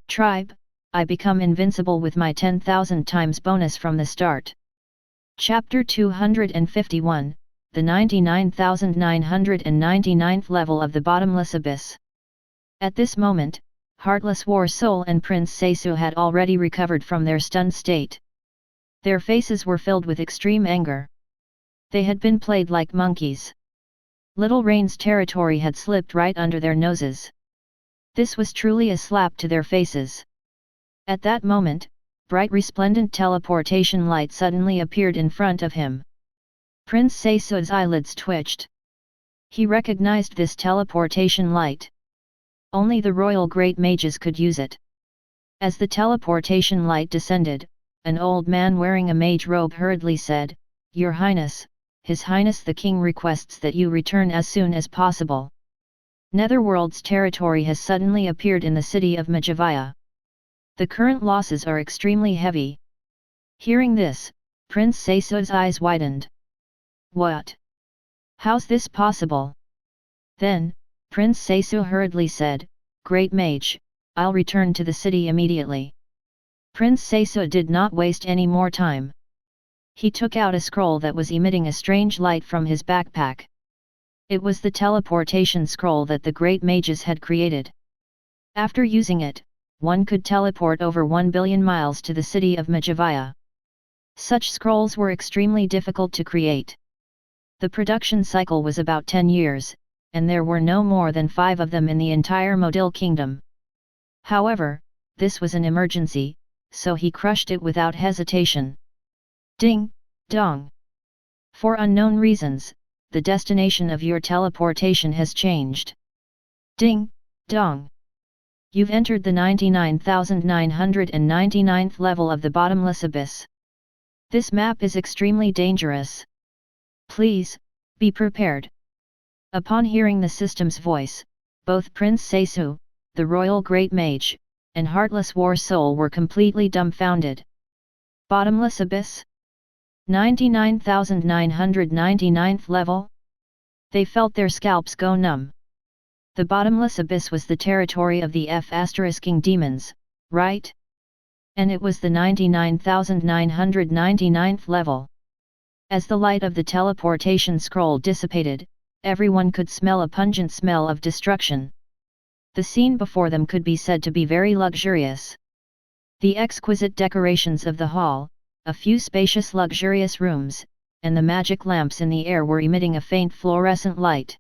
Tribe, I become invincible with my 10,000 times bonus from the start. Chapter 251, the 99,999th level of the Bottomless Abyss. At this moment, Heartless War Soul and Prince Seisu had already recovered from their stunned state. Their faces were filled with extreme anger. They had been played like monkeys. Little Rain's territory had slipped right under their noses. This was truly a slap to their faces. At that moment, bright resplendent teleportation light suddenly appeared in front of him. Prince Seisu's eyelids twitched. He recognized this teleportation light. Only the royal great mages could use it. As the teleportation light descended, an old man wearing a mage robe hurriedly said, "Your Highness, His Highness the King requests that you return as soon as possible. Netherworld's territory has suddenly appeared in the city of Majavia. The current losses are extremely heavy." Hearing this, Prince Seisu's eyes widened. "What? How's this possible?" Then, Prince Seisu hurriedly said, "Great Mage, I'll return to the city immediately." Prince Seisu did not waste any more time. He took out a scroll that was emitting a strange light from his backpack. It was the teleportation scroll that the great mages had created. After using it, one could teleport over 1 billion miles to the city of Majavia. Such scrolls were extremely difficult to create. The production cycle was about 10 years, and there were no more than 5 of them in the entire Modil Kingdom. However, this was an emergency, so he crushed it without hesitation. Ding, dong. For unknown reasons, the destination of your teleportation has changed. Ding, dong. You've entered the 99,999th level of the Bottomless Abyss. This map is extremely dangerous. Please, be prepared. Upon hearing the system's voice, both Prince Seisu, the Royal Great Mage, and Heartless War Soul were completely dumbfounded. Bottomless Abyss? 99,999th level? They felt their scalps go numb. The Bottomless Abyss was the territory of the F***ing demons, right? And it was the 99,999th level. As the light of the teleportation scroll dissipated, everyone could smell a pungent smell of destruction. The scene before them could be said to be very luxurious. The exquisite decorations of the hall, a few spacious luxurious rooms, and the magic lamps in the air were emitting a faint fluorescent light.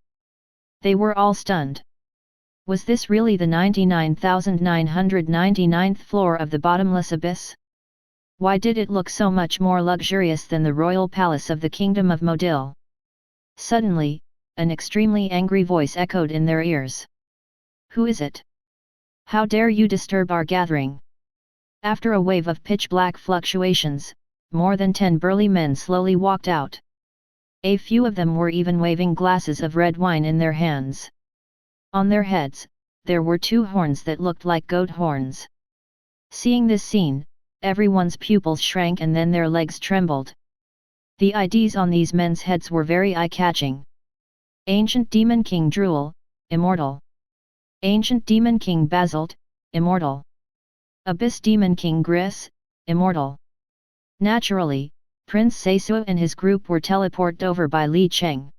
They were all stunned. Was this really the 99,999th floor of the Bottomless Abyss? Why did it look so much more luxurious than the royal palace of the Kingdom of Modil? Suddenly, an extremely angry voice echoed in their ears. "Who is it? How dare you disturb our gathering?" After a wave of pitch-black fluctuations, more than 10 burly men slowly walked out. A few of them were even waving glasses of red wine in their hands. On their heads, there were 2 horns that looked like goat horns. Seeing this scene, everyone's pupils shrank and then their legs trembled. The IDs on these men's heads were very eye-catching. Ancient Demon King Druel, immortal. Ancient Demon King Basalt, immortal. Abyss Demon King Gris, immortal. Naturally, Prince Seisu and his group were teleported over by Li Cheng.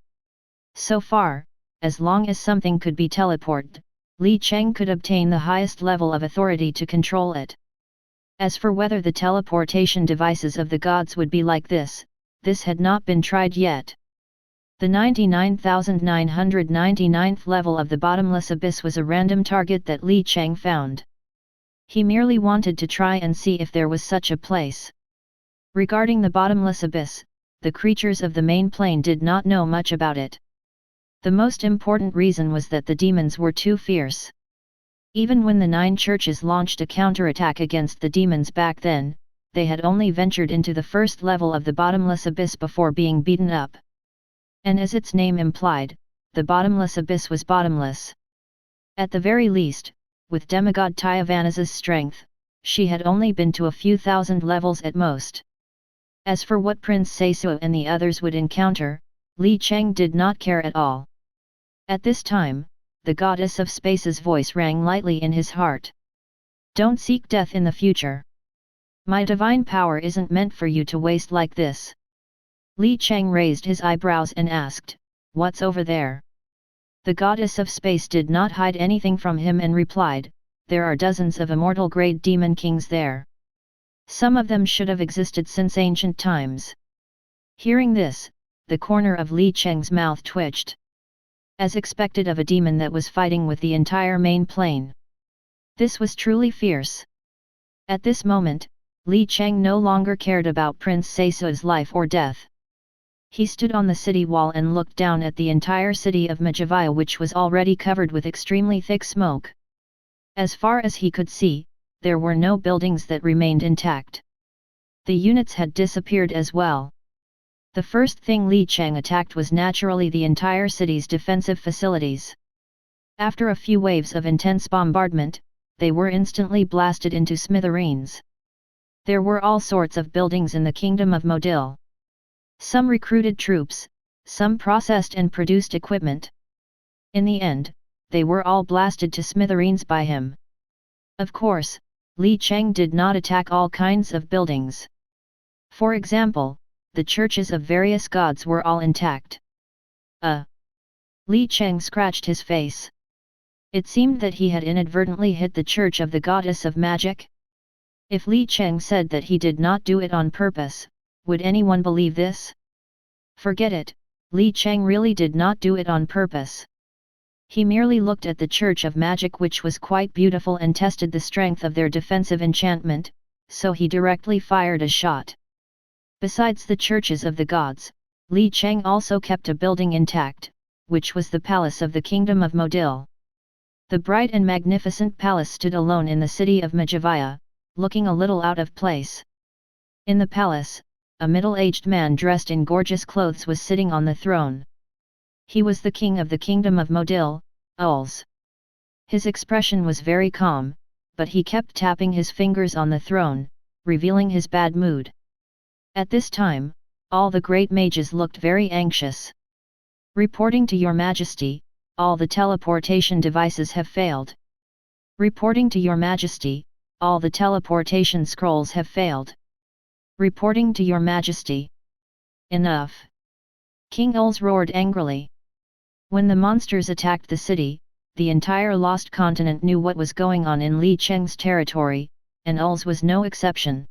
So far, as long as something could be teleported, Li Cheng could obtain the highest level of authority to control it. As for whether the teleportation devices of the gods would be like this had not been tried yet. The 99,999th level of the Bottomless Abyss was a random target that Li Cheng found. He merely wanted to try and see if there was such a place. Regarding the Bottomless Abyss, the creatures of the main plane did not know much about it. The most important reason was that the demons were too fierce. Even when the 9 churches launched a counterattack against the demons back then, they had only ventured into the first level of the Bottomless Abyss before being beaten up. And as its name implied, the Bottomless Abyss was bottomless. At the very least, with demigod Tyavana's strength, she had only been to a few thousand levels at most. As for what Prince Seisu and the others would encounter, Li Cheng did not care at all. At this time, the goddess of space's voice rang lightly in his heart. Don't seek death in the future. My divine power isn't meant for you to waste like this. Li Cheng raised his eyebrows and asked, "What's over there?" The goddess of space did not hide anything from him and replied, "There are dozens of immortal-grade demon kings there. Some of them should have existed since ancient times." Hearing this, the corner of Li Cheng's mouth twitched. As expected of a demon that was fighting with the entire main plane. This was truly fierce. At this moment, Li Cheng no longer cared about Prince Seisu's life or death. He stood on the city wall and looked down at the entire city of Majavia, which was already covered with extremely thick smoke. As far as he could see, there were no buildings that remained intact. The units had disappeared as well. The first thing Li Cheng attacked was naturally the entire city's defensive facilities. After a few waves of intense bombardment, they were instantly blasted into smithereens. There were all sorts of buildings in the kingdom of Modil. Some recruited troops, some processed and produced equipment. In the end, they were all blasted to smithereens by him. Of course, Li Cheng did not attack all kinds of buildings. For example, the churches of various gods were all intact. Li Cheng scratched his face. It seemed that he had inadvertently hit the church of the goddess of magic. If Li Cheng said that he did not do it on purpose, would anyone believe this? Forget it, Li Cheng really did not do it on purpose. He merely looked at the church of magic, which was quite beautiful, and tested the strength of their defensive enchantment, so he directly fired a shot. Besides the churches of the gods, Li Cheng also kept a building intact, which was the palace of the kingdom of Modil. The bright and magnificent palace stood alone in the city of Majavia, looking a little out of place. In the palace, a middle-aged man dressed in gorgeous clothes was sitting on the throne. He was the king of the kingdom of Modil, Uls. His expression was very calm, but he kept tapping his fingers on the throne, revealing his bad mood. At this time, all the great mages looked very anxious. "Reporting to your majesty, all the teleportation devices have failed. Reporting to your majesty, all the teleportation scrolls have failed. Reporting to your majesty." "Enough!" King Uls roared angrily. When the monsters attacked the city, the entire lost continent knew what was going on in Li Cheng's territory, and Uls was no exception.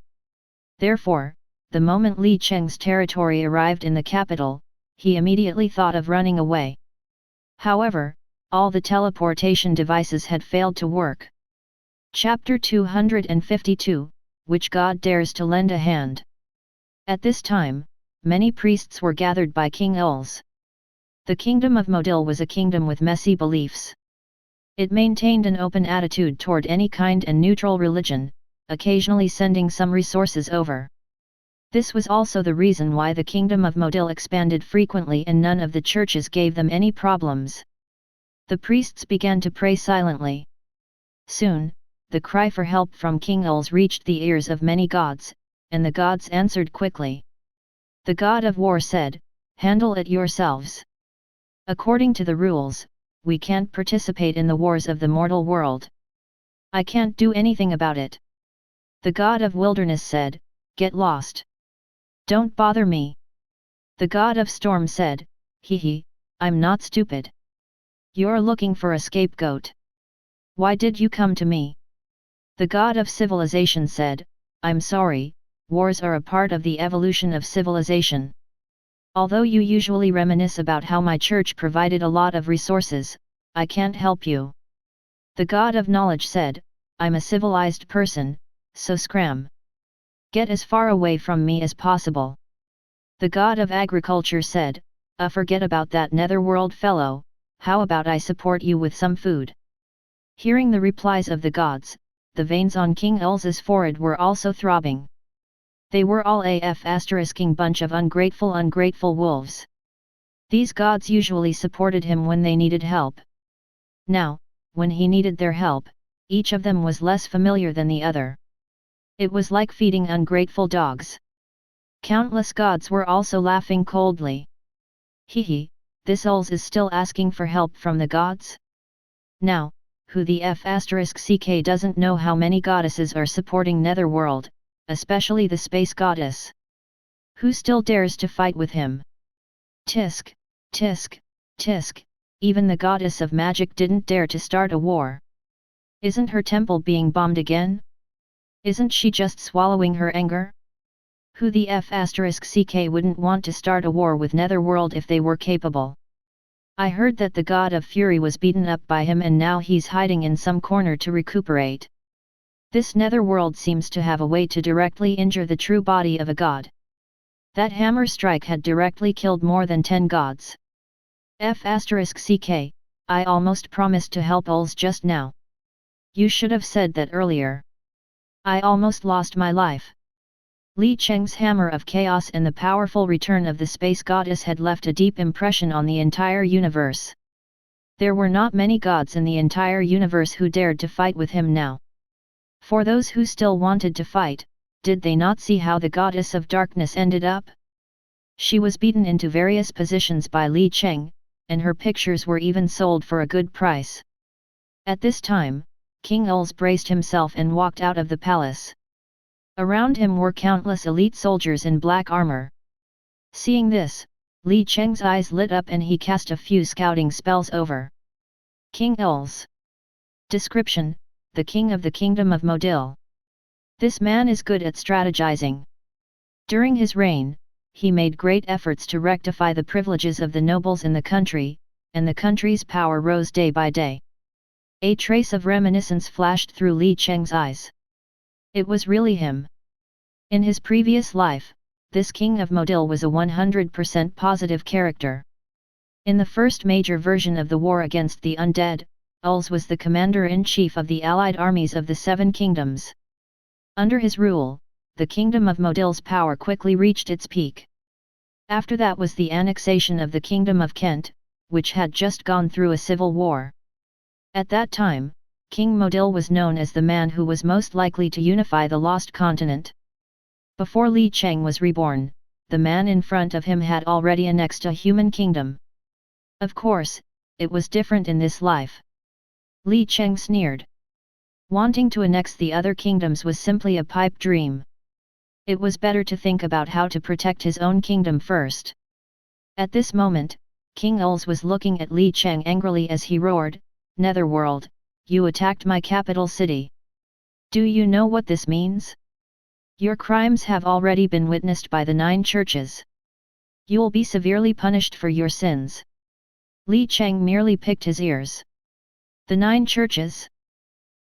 Therefore, the moment Li Cheng's territory arrived in the capital, he immediately thought of running away. However, all the teleportation devices had failed to work. Chapter 252, Which God Dares to Lend a Hand? At this time, many priests were gathered by King Uls. The kingdom of Modil was a kingdom with messy beliefs. It maintained an open attitude toward any kind and neutral religion, occasionally sending some resources over. This was also the reason why the kingdom of Modil expanded frequently and none of the churches gave them any problems. The priests began to pray silently. Soon, the cry for help from King Uls reached the ears of many gods, and the gods answered quickly. The god of war said, "Handle it yourselves. According to the rules, we can't participate in the wars of the mortal world. I can't do anything about it." The god of wilderness said, "Get lost. Don't bother me." The god of storm said, "Hee, I'm not stupid. You're looking for a scapegoat. Why did you come to me?" The god of civilization said, "I'm sorry, wars are a part of the evolution of civilization. Although you usually reminisce about how my church provided a lot of resources, I can't help you." The god of knowledge said, "I'm a civilized person, so scram. Get as far away from me as possible." The god of agriculture said, Forget about that netherworld fellow, how about I support you with some food?" Hearing the replies of the gods, the veins on King Ul's forehead were also throbbing. They were all **ing bunch of ungrateful wolves. These gods usually supported him when they needed help. Now, when he needed their help, each of them was less familiar than the other. It was like feeding ungrateful dogs. Countless gods were also laughing coldly. Hee, this Uls is still asking for help from the gods? Now, who the F***ck doesn't know how many goddesses are supporting Netherworld, especially the space goddess. Who still dares to fight with him? Tisk, tisk, tisk, even the goddess of magic didn't dare to start a war. Isn't her temple being bombed again? Isn't she just swallowing her anger? Who the F***ck wouldn't want to start a war with Netherworld if they were capable? I heard that the god of fury was beaten up by him and now he's hiding in some corner to recuperate. This Netherworld seems to have a way to directly injure the true body of a god. That hammer strike had directly killed more than 10 gods. F***ck, I almost promised to help Ulz just now. You should have said that earlier. I almost lost my life. Li Cheng's hammer of chaos and the powerful return of the space goddess had left a deep impression on the entire universe. There were not many gods in the entire universe who dared to fight with him now. For those who still wanted to fight, did they not see how the goddess of darkness ended up? She was beaten into various positions by Li Cheng, and her pictures were even sold for a good price. At this time, King Ulz braced himself and walked out of the palace. Around him were countless elite soldiers in black armor. Seeing this, Li Cheng's eyes lit up and he cast a few scouting spells over King Ulz. Description: the king of the kingdom of Modil. This man is good at strategizing. During his reign, he made great efforts to rectify the privileges of the nobles in the country, and the country's power rose day by day. A trace of reminiscence flashed through Li Cheng's eyes. It was really him. In his previous life, this king of Modil was a 100% positive character. In the first major version of the war against the undead, Ulz was the commander-in-chief of the allied armies of the Seven Kingdoms. Under his rule, the kingdom of Modil's power quickly reached its peak. After that was the annexation of the kingdom of Kent, which had just gone through a civil war. At that time, King Modil was known as the man who was most likely to unify the lost continent. Before Li Cheng was reborn, the man in front of him had already annexed a human kingdom. Of course, it was different in this life. Li Cheng sneered. Wanting to annex the other kingdoms was simply a pipe dream. It was better to think about how to protect his own kingdom first. At this moment, King Ulz was looking at Li Cheng angrily as he roared, "Netherworld, you attacked my capital city. Do you know what this means? Your crimes have already been witnessed by the 9 churches. You'll be severely punished for your sins." Li Cheng merely picked his ears. The 9 churches?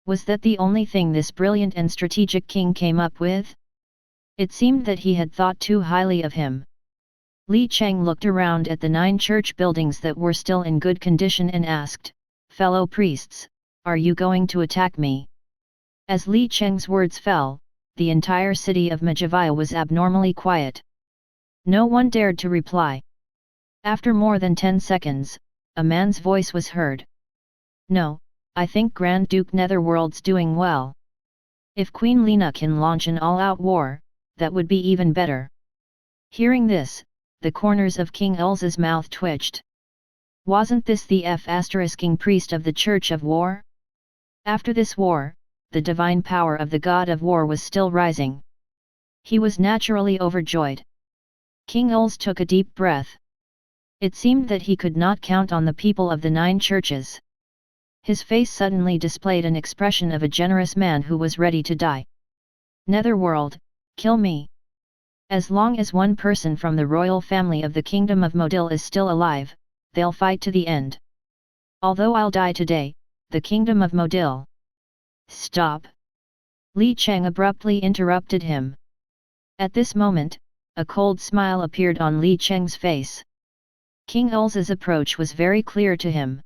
Was that the only thing this brilliant and strategic king came up with? It seemed that he had thought too highly of him. Li Cheng looked around at the 9 church buildings that were still in good condition and asked, "Fellow priests, are you going to attack me?" As Li Cheng's words fell, the entire city of Majavia was abnormally quiet. No one dared to reply. After more than 10 seconds, a man's voice was heard. "No, I think Grand Duke Netherworld's doing well. If Queen Lena can launch an all-out war, that would be even better." Hearing this, the corners of King Ulz's mouth twitched. Wasn't this the F***ing priest of the Church of War? After this war, the divine power of the god of war was still rising. He was naturally overjoyed. King Ulz took a deep breath. It seemed that he could not count on the people of the 9 churches. His face suddenly displayed an expression of a generous man who was ready to die. "Netherworld, kill me. As long as one person from the royal family of the kingdom of Modil is still alive, they'll fight to the end. Although I'll die today, the kingdom of Modil." "Stop!" Li Cheng abruptly interrupted him. At this moment, a cold smile appeared on Li Cheng's face. King Ulz's approach was very clear to him.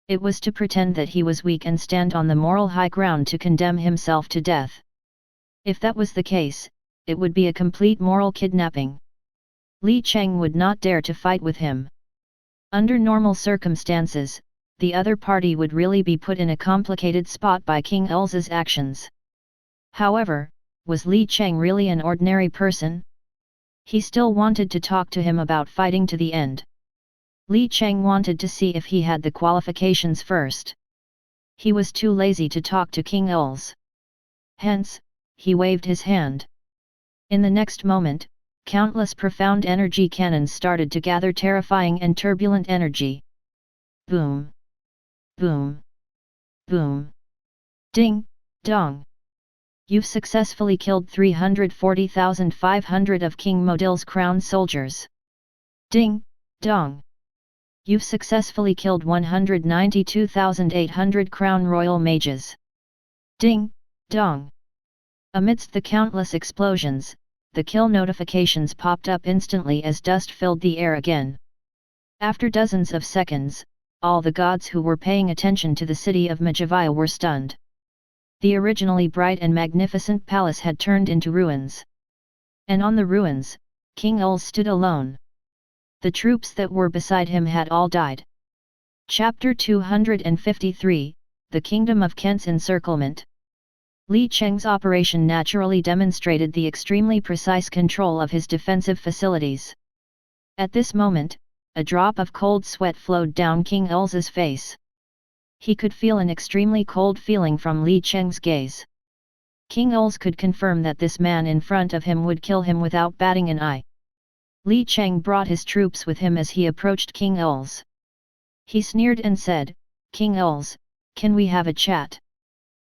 It was to pretend that he was weak and stand on the moral high ground to condemn himself to death. If that was the case, it would be a complete moral kidnapping. Li Cheng would not dare to fight with him. Under normal circumstances, the other party would really be put in a complicated spot by King Ulz's actions. However, was Li Cheng really an ordinary person? He still wanted to talk to him about fighting to the end. Li Cheng wanted to see if he had the qualifications first. He was too lazy to talk to King Ulz. Hence, he waved his hand. In the next moment, countless profound energy cannons started to gather terrifying and turbulent energy. Boom! Boom! Boom! Ding! Dong! You've successfully killed 340,500 of King Modil's crown soldiers. Ding! Dong! You've successfully killed 192,800 crown royal mages. Ding! Dong! Amidst the countless explosions, the kill notifications popped up instantly as dust filled the air again. After dozens of seconds, all the gods who were paying attention to the city of Majavia were stunned. The originally bright and magnificent palace had turned into ruins. And on the ruins, King Ulz stood alone. The troops that were beside him had all died. Chapter 253, The Kingdom of Kent's Encirclement. Li Cheng's operation naturally demonstrated the extremely precise control of his defensive facilities. At this moment, a drop of cold sweat flowed down King Ulz's face. He could feel an extremely cold feeling from Li Cheng's gaze. King Ulz could confirm that this man in front of him would kill him without batting an eye. Li Cheng brought his troops with him as he approached King Ulz. He sneered and said, "King Ulz, can we have a chat?"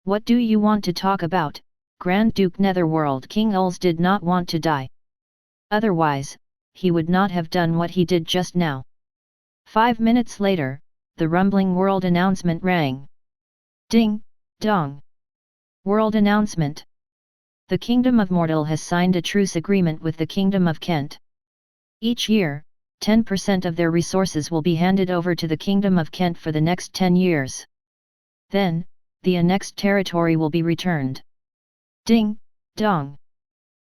"What do you want to talk about, Grand Duke Netherworld?" King Ulz did not want to die. Otherwise, he would not have done what he did just now. 5 minutes later, the rumbling world announcement rang. Ding! Dong! World announcement. The Kingdom of Mortal has signed a truce agreement with the Kingdom of Kent. Each year, 10% of their resources will be handed over to the Kingdom of Kent for the next 10 years. Then, the annexed territory will be returned. Ding! Dong!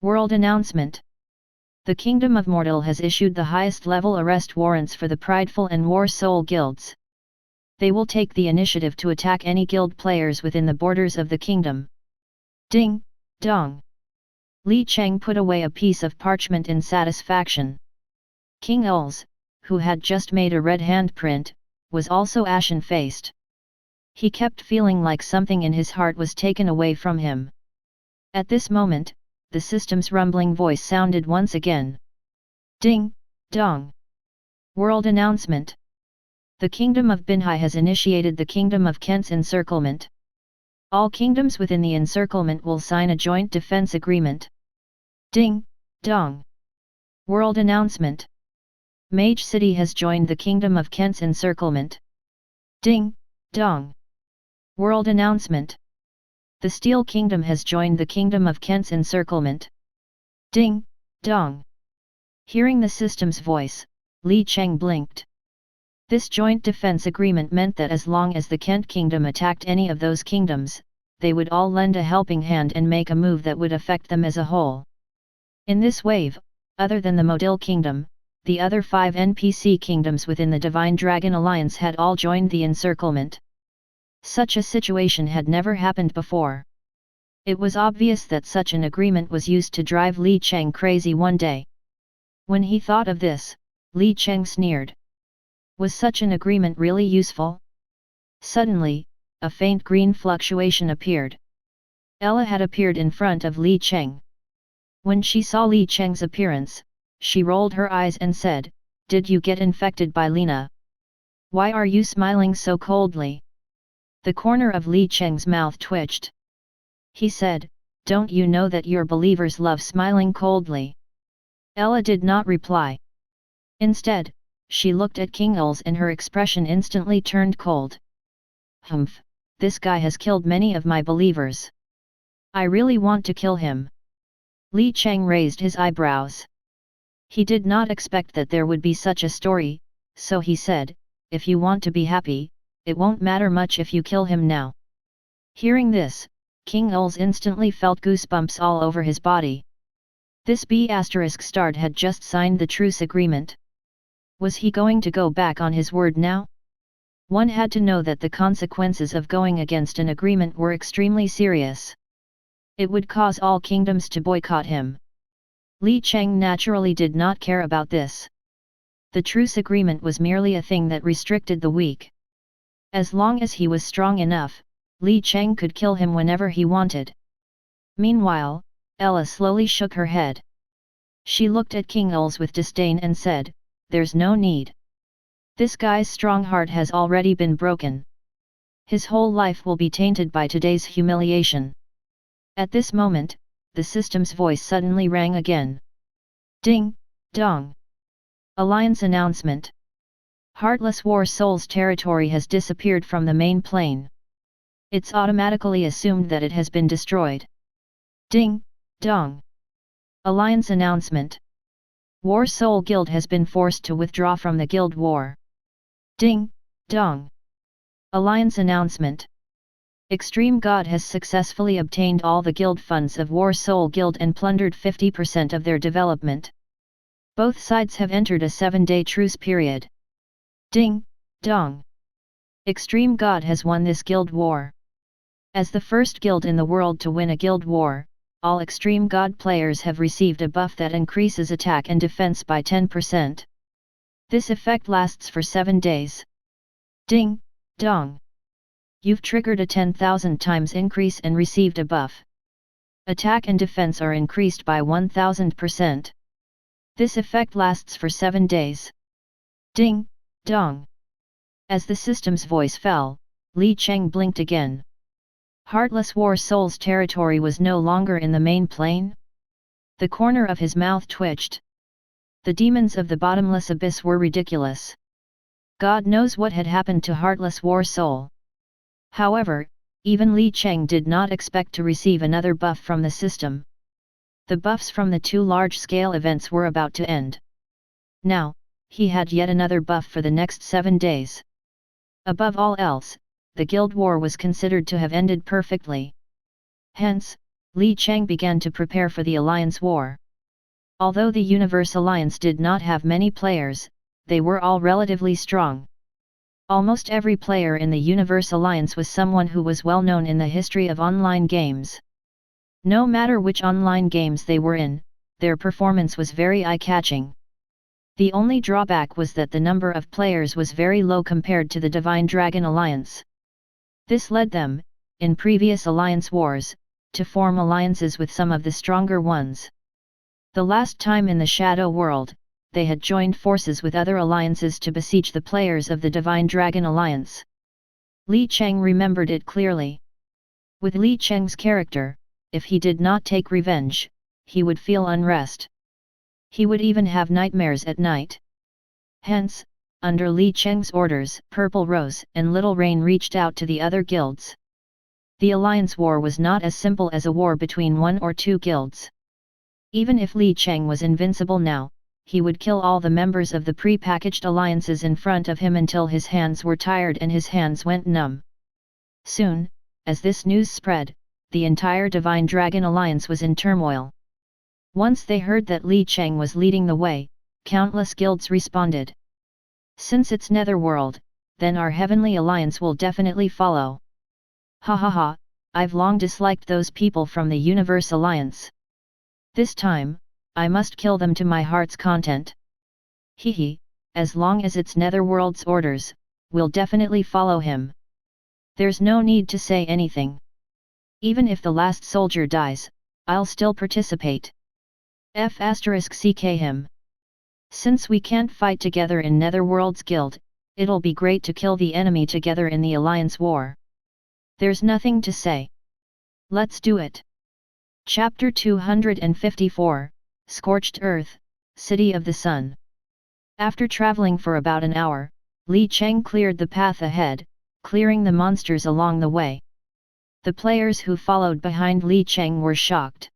World announcement. The Kingdom of Mortal has issued the highest level arrest warrants for the Prideful and War Soul guilds. They will take the initiative to attack any guild players within the borders of the kingdom. Ding! Dong! Li Cheng put away a piece of parchment in satisfaction. King Ulz, who had just made a red handprint, was also ashen-faced. He kept feeling like something in his heart was taken away from him. At this moment, the system's rumbling voice sounded once again. Ding! Dong! World announcement. The Kingdom of Binhai has initiated the Kingdom of Kent's encirclement. All kingdoms within the encirclement will sign a joint defense agreement. Ding! Dong! World announcement. Mage City has joined the Kingdom of Kent's encirclement. Ding! Dong! World announcement. The Steel Kingdom has joined the Kingdom of Kent's encirclement. Ding! Dong! Hearing the system's voice, Li Cheng blinked. This joint defense agreement meant that as long as the Kent Kingdom attacked any of those kingdoms, they would all lend a helping hand and make a move that would affect them as a whole. In this wave, other than the Modil Kingdom, the other 5 NPC kingdoms within the Divine Dragon Alliance had all joined the encirclement. Such a situation had never happened before. It was obvious that such an agreement was used to drive Li Cheng crazy one day. When he thought of this, Li Cheng sneered. Was such an agreement really useful? Suddenly, a faint green fluctuation appeared. Ella had appeared in front of Li Cheng. When she saw Li Cheng's appearance, she rolled her eyes and said, "Did you get infected by Lena? Why are you smiling so coldly?" The corner of Li Cheng's mouth twitched. He said, "Don't you know that your believers love smiling coldly?" Ella did not reply. Instead, she looked at King Ulz and her expression instantly turned cold. "Humph, this guy has killed many of my believers. I really want to kill him." Li Cheng raised his eyebrows. He did not expect that there would be such a story, so he said, "If you want to be happy, it won't matter much if you kill him now." Hearing this, King Ulz instantly felt goosebumps all over his body. This B***** had just signed the truce agreement. Was he going to go back on his word now? One had to know that the consequences of going against an agreement were extremely serious. It would cause all kingdoms to boycott him. Li Cheng naturally did not care about this. The truce agreement was merely a thing that restricted the weak. As long as he was strong enough, Li Cheng could kill him whenever he wanted. Meanwhile, Ella slowly shook her head. She looked at King Ulz with disdain and said, "There's no need. This guy's strong heart has already been broken. His whole life will be tainted by today's humiliation." At this moment, the system's voice suddenly rang again. Ding, dong. Alliance announcement. Heartless War Soul's territory has disappeared from the main plane. It's automatically assumed that it has been destroyed. Ding, dong. Alliance announcement. War Soul Guild has been forced to withdraw from the Guild War. Ding, dong. Alliance announcement. Extreme God has successfully obtained all the guild funds of War Soul Guild and plundered 50% of their development. Both sides have entered a 7-day truce period. Ding, dong. Extreme God has won this guild war. As the first guild in the world to win a guild war, all Extreme God players have received a buff that increases attack and defense by 10%. This effect lasts for 7 days. Ding, dong. You've triggered a 10,000 times increase and received a buff. Attack and defense are increased by 1000%. This effect lasts for 7 days. Ding, dong. As the system's voice fell, Li Cheng blinked again. Heartless War Soul's territory was no longer in the main plane? The corner of his mouth twitched. The demons of the bottomless abyss were ridiculous. God knows what had happened to Heartless War Soul. However, even Li Cheng did not expect to receive another buff from the system. The buffs from the 2 large-scale events were about to end. Now, he had yet another buff for the next 7 days. Above all else, the Guild War was considered to have ended perfectly. Hence, Li Cheng began to prepare for the Alliance War. Although the Universe Alliance did not have many players, they were all relatively strong. Almost every player in the Universe Alliance was someone who was well known in the history of online games. No matter which online games they were in, their performance was very eye-catching. The only drawback was that the number of players was very low compared to the Divine Dragon Alliance. This led them, in previous alliance wars, to form alliances with some of the stronger ones. The last time in the Shadow World, they had joined forces with other alliances to besiege the players of the Divine Dragon Alliance. Li Cheng remembered it clearly. With Li Cheng's character, if he did not take revenge, he would feel unrest. He would even have nightmares at night. Hence, under Li Cheng's orders, Purple Rose and Little Rain reached out to the other guilds. The alliance war was not as simple as a war between 1 or 2 guilds. Even if Li Cheng was invincible now, he would kill all the members of the pre-packaged alliances in front of him until his hands were tired and his hands went numb. Soon, as this news spread, the entire Divine Dragon Alliance was in turmoil. Once they heard that Li Cheng was leading the way, countless guilds responded. Since it's Netherworld, then our Heavenly Alliance will definitely follow. Ha ha ha, I've long disliked those people from the Universe Alliance. This time, I must kill them to my heart's content. Hee, as long as it's Netherworld's orders, we'll definitely follow him. There's no need to say anything. Even if the last soldier dies, I'll still participate. *CK him. Since we can't fight together in Netherworld's guild, it'll be great to kill the enemy together in the Alliance War. There's nothing to say. Let's do it. Chapter 254, Scorched Earth, City of the Sun. After traveling for about an hour, Li Cheng cleared the path ahead, clearing the monsters along the way. The players who followed behind Li Cheng were shocked.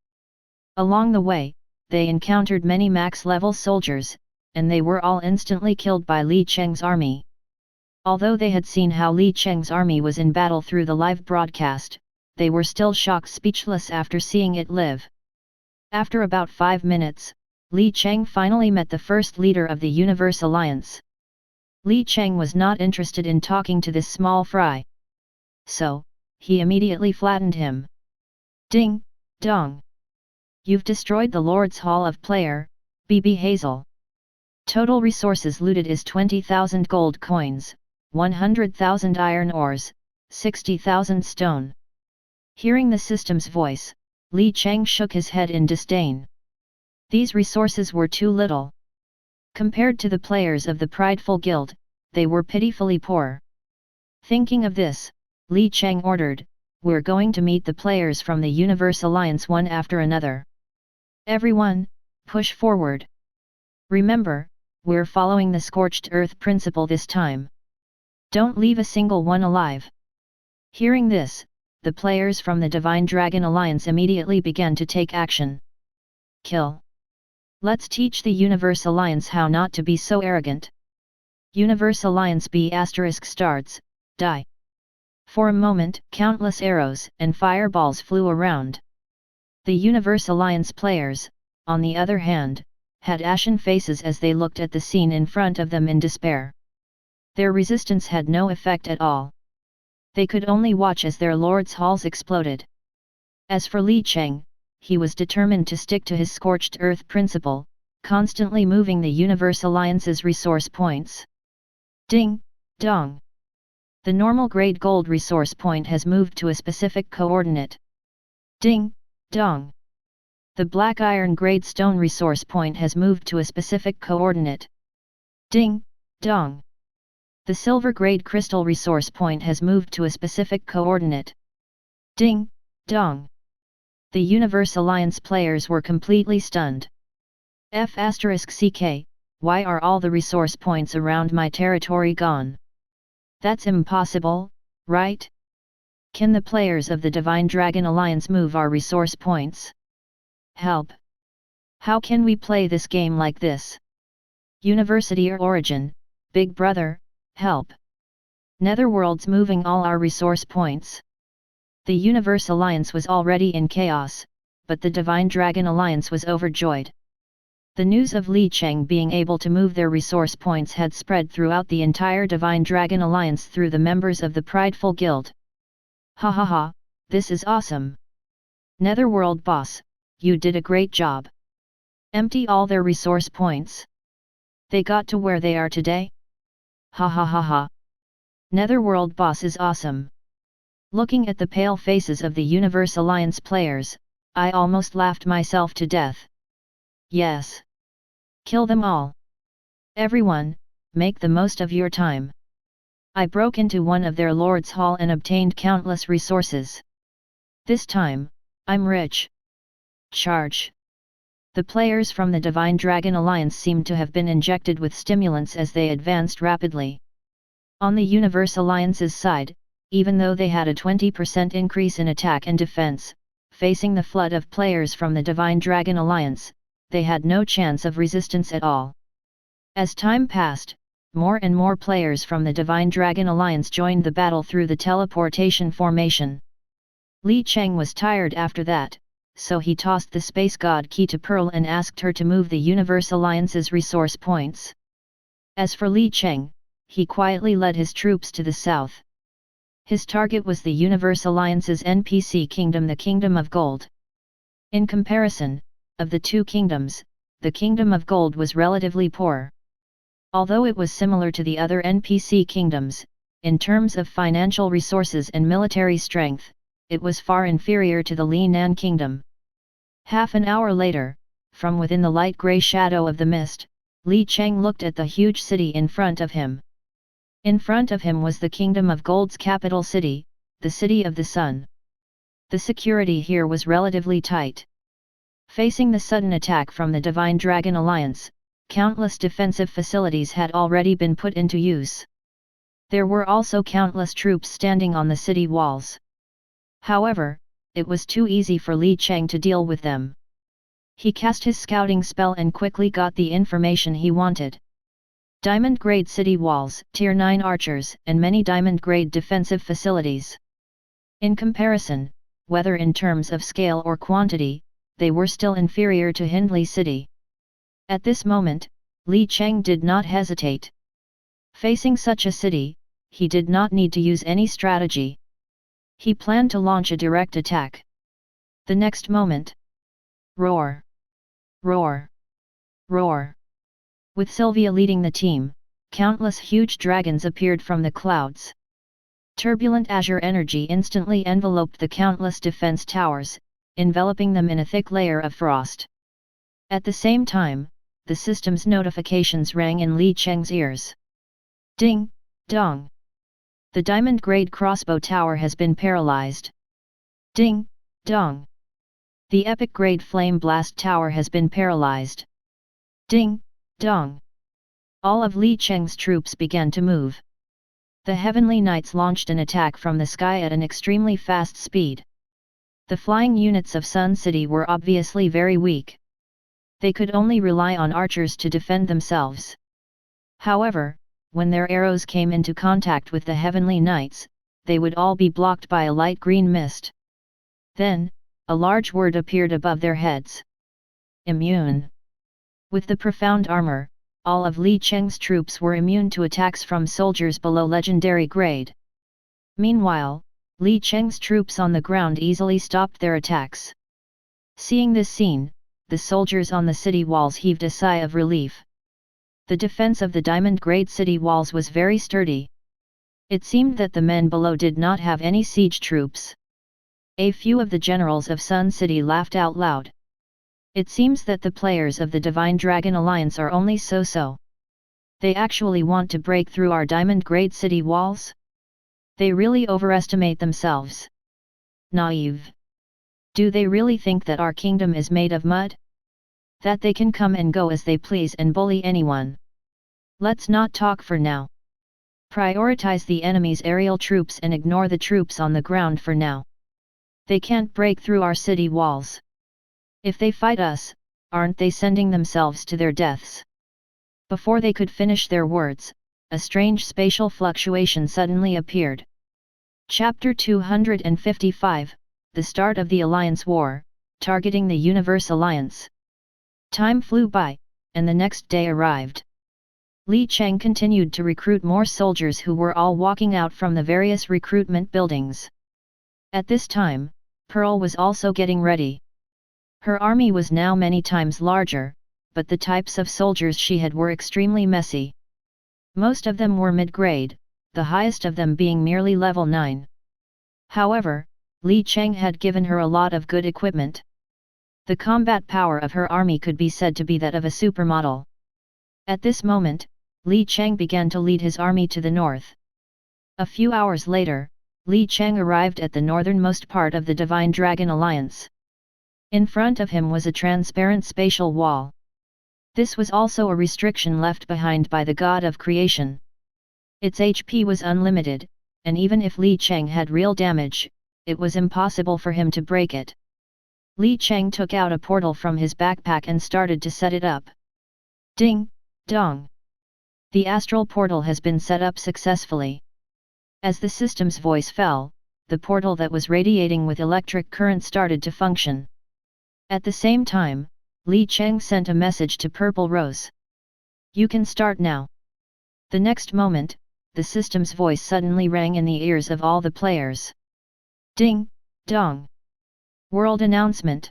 Along the way, they encountered many max-level soldiers, and they were all instantly killed by Li Cheng's army. Although they had seen how Li Cheng's army was in battle through the live broadcast, they were still shocked speechless after seeing it live. After about 5 minutes, Li Cheng finally met the first leader of the Universe Alliance. Li Cheng was not interested in talking to this small fry. So, he immediately flattened him. Ding, dong. You've destroyed the Lord's Hall of Player, BB Hazel. Total resources looted is 20,000 gold coins, 100,000 iron ores, 60,000 stone. Hearing the system's voice, Li Cheng shook his head in disdain. These resources were too little. Compared to the players of the prideful guild, they were pitifully poor. Thinking of this, Li Cheng ordered, "We're going to meet the players from the Universe Alliance one after another. Everyone, push forward. Remember, we're following the Scorched Earth principle this time. Don't leave a single one alive." Hearing this, the players from the Divine Dragon Alliance immediately began to take action. Kill. Let's teach the Universe Alliance how not to be so arrogant. Universe Alliance B** starts, die. For a moment, countless arrows and fireballs flew around. The Universe Alliance players, on the other hand, had ashen faces as they looked at the scene in front of them in despair. Their resistance had no effect at all. They could only watch as their lord's halls exploded. As for Li Cheng, he was determined to stick to his Scorched Earth principle, constantly moving the Universe Alliance's resource points. Ding, dong. The normal grade gold resource point has moved to a specific coordinate. Ding, dong. The black iron grade stone resource point has moved to a specific coordinate. Ding, dong. The silver grade crystal resource point has moved to a specific coordinate. Ding, dong. The Universe Alliance players were completely stunned. F***ck, why are all the resource points around my territory gone? That's impossible, right? Can the players of the Divine Dragon Alliance move our resource points? Help! How can we play this game like this? University or Origin, Big Brother, help! Netherworld's moving all our resource points. The Universe Alliance was already in chaos, but the Divine Dragon Alliance was overjoyed. The news of Li Cheng being able to move their resource points had spread throughout the entire Divine Dragon Alliance through the members of the Prideful Guild. Ha ha ha, this is awesome! Netherworld boss, you did a great job. Empty all their resource points. They got to where they are today? Ha ha ha ha. Netherworld boss is awesome. Looking at the pale faces of the Universe Alliance players, I almost laughed myself to death. Yes. Kill them all. Everyone, make the most of your time. I broke into one of their lord's hall and obtained countless resources. This time, I'm rich. Charge. The players from the Divine Dragon Alliance seemed to have been injected with stimulants as they advanced rapidly. On the Universe Alliance's side, even though they had a 20% increase in attack and defense, facing the flood of players from the Divine Dragon Alliance, they had no chance of resistance at all. As time passed, more and more players from the Divine Dragon Alliance joined the battle through the teleportation formation. Li Cheng was tired after that, so he tossed the Space God key to Pearl and asked her to move the Universe Alliance's resource points. As for Li Cheng, he quietly led his troops to the south. His target was the Universe Alliance's NPC kingdom, the Kingdom of Gold. In comparison, of the two kingdoms, the Kingdom of Gold was relatively poor. Although it was similar to the other NPC kingdoms, in terms of financial resources and military strength, it was far inferior to the Li Nan kingdom. Half an hour later, from within the light grey shadow of the mist, Li Cheng looked at the huge city in front of him. In front of him was the Kingdom of Gold's capital city, the City of the Sun. The security here was relatively tight. Facing the sudden attack from the Divine Dragon Alliance, countless defensive facilities had already been put into use. There were also countless troops standing on the city walls. However, it was too easy for Li Cheng to deal with them. He cast his scouting spell and quickly got the information he wanted. Diamond-grade city walls, Tier 9 archers, and many diamond-grade defensive facilities. In comparison, whether in terms of scale or quantity, they were still inferior to Hindley City. At this moment, Li Cheng did not hesitate. Facing such a city, he did not need to use any strategy. He planned to launch a direct attack. The next moment. Roar! Roar! Roar! With Sylvia leading the team, countless huge dragons appeared from the clouds. Turbulent azure energy instantly enveloped the countless defense towers, enveloping them in a thick layer of frost. At the same time, the system's notifications rang in Li Cheng's ears. Ding, dong. The diamond-grade crossbow tower has been paralyzed. Ding, dong. The epic-grade flame blast tower has been paralyzed. Ding, dong. All of Li Cheng's troops began to move. The Heavenly Knights launched an attack from the sky at an extremely fast speed. The flying units of Sun City were obviously very weak. They could only rely on archers to defend themselves. However, when their arrows came into contact with the Heavenly Knights, they would all be blocked by a light green mist. Then, a large word appeared above their heads. Immune. With the profound armor, all of Li Cheng's troops were immune to attacks from soldiers below legendary grade. Meanwhile, Li Cheng's troops on the ground easily stopped their attacks. Seeing this scene, the soldiers on the city walls heaved a sigh of relief. The defense of the diamond-grade city walls was very sturdy. It seemed that the men below did not have any siege troops. A few of the generals of Sun City laughed out loud. It seems that the players of the Divine Dragon Alliance are only so-so. They actually want to break through our diamond-grade city walls? They really overestimate themselves. Naive. Do they really think that our kingdom is made of mud? That they can come and go as they please and bully anyone? Let's not talk for now. Prioritize the enemy's aerial troops and ignore the troops on the ground for now. They can't break through our city walls. If they fight us, aren't they sending themselves to their deaths? Before they could finish their words, a strange spatial fluctuation suddenly appeared. Chapter 255, The Start of the Alliance War, Targeting the Universe Alliance. Time flew by, and the next day arrived. Li Cheng continued to recruit more soldiers who were all walking out from the various recruitment buildings. At this time, Pearl was also getting ready. Her army was now many times larger, but the types of soldiers she had were extremely messy. Most of them were mid-grade, the highest of them being merely level 9. However, Li Cheng had given her a lot of good equipment. The combat power of her army could be said to be that of a supermodel. At this moment, Li Cheng began to lead his army to the north. A few hours later, Li Cheng arrived at the northernmost part of the Divine Dragon Alliance. In front of him was a transparent spatial wall. This was also a restriction left behind by the God of Creation. Its HP was unlimited, and even if Li Cheng had real damage, it was impossible for him to break it. Li Cheng took out a portal from his backpack and started to set it up. Ding, dong. The astral portal has been set up successfully. As the system's voice fell, the portal that was radiating with electric current started to function. At the same time, Li Cheng sent a message to Purple Rose. You can start now. The next moment, the system's voice suddenly rang in the ears of all the players. Ding, dong. World announcement.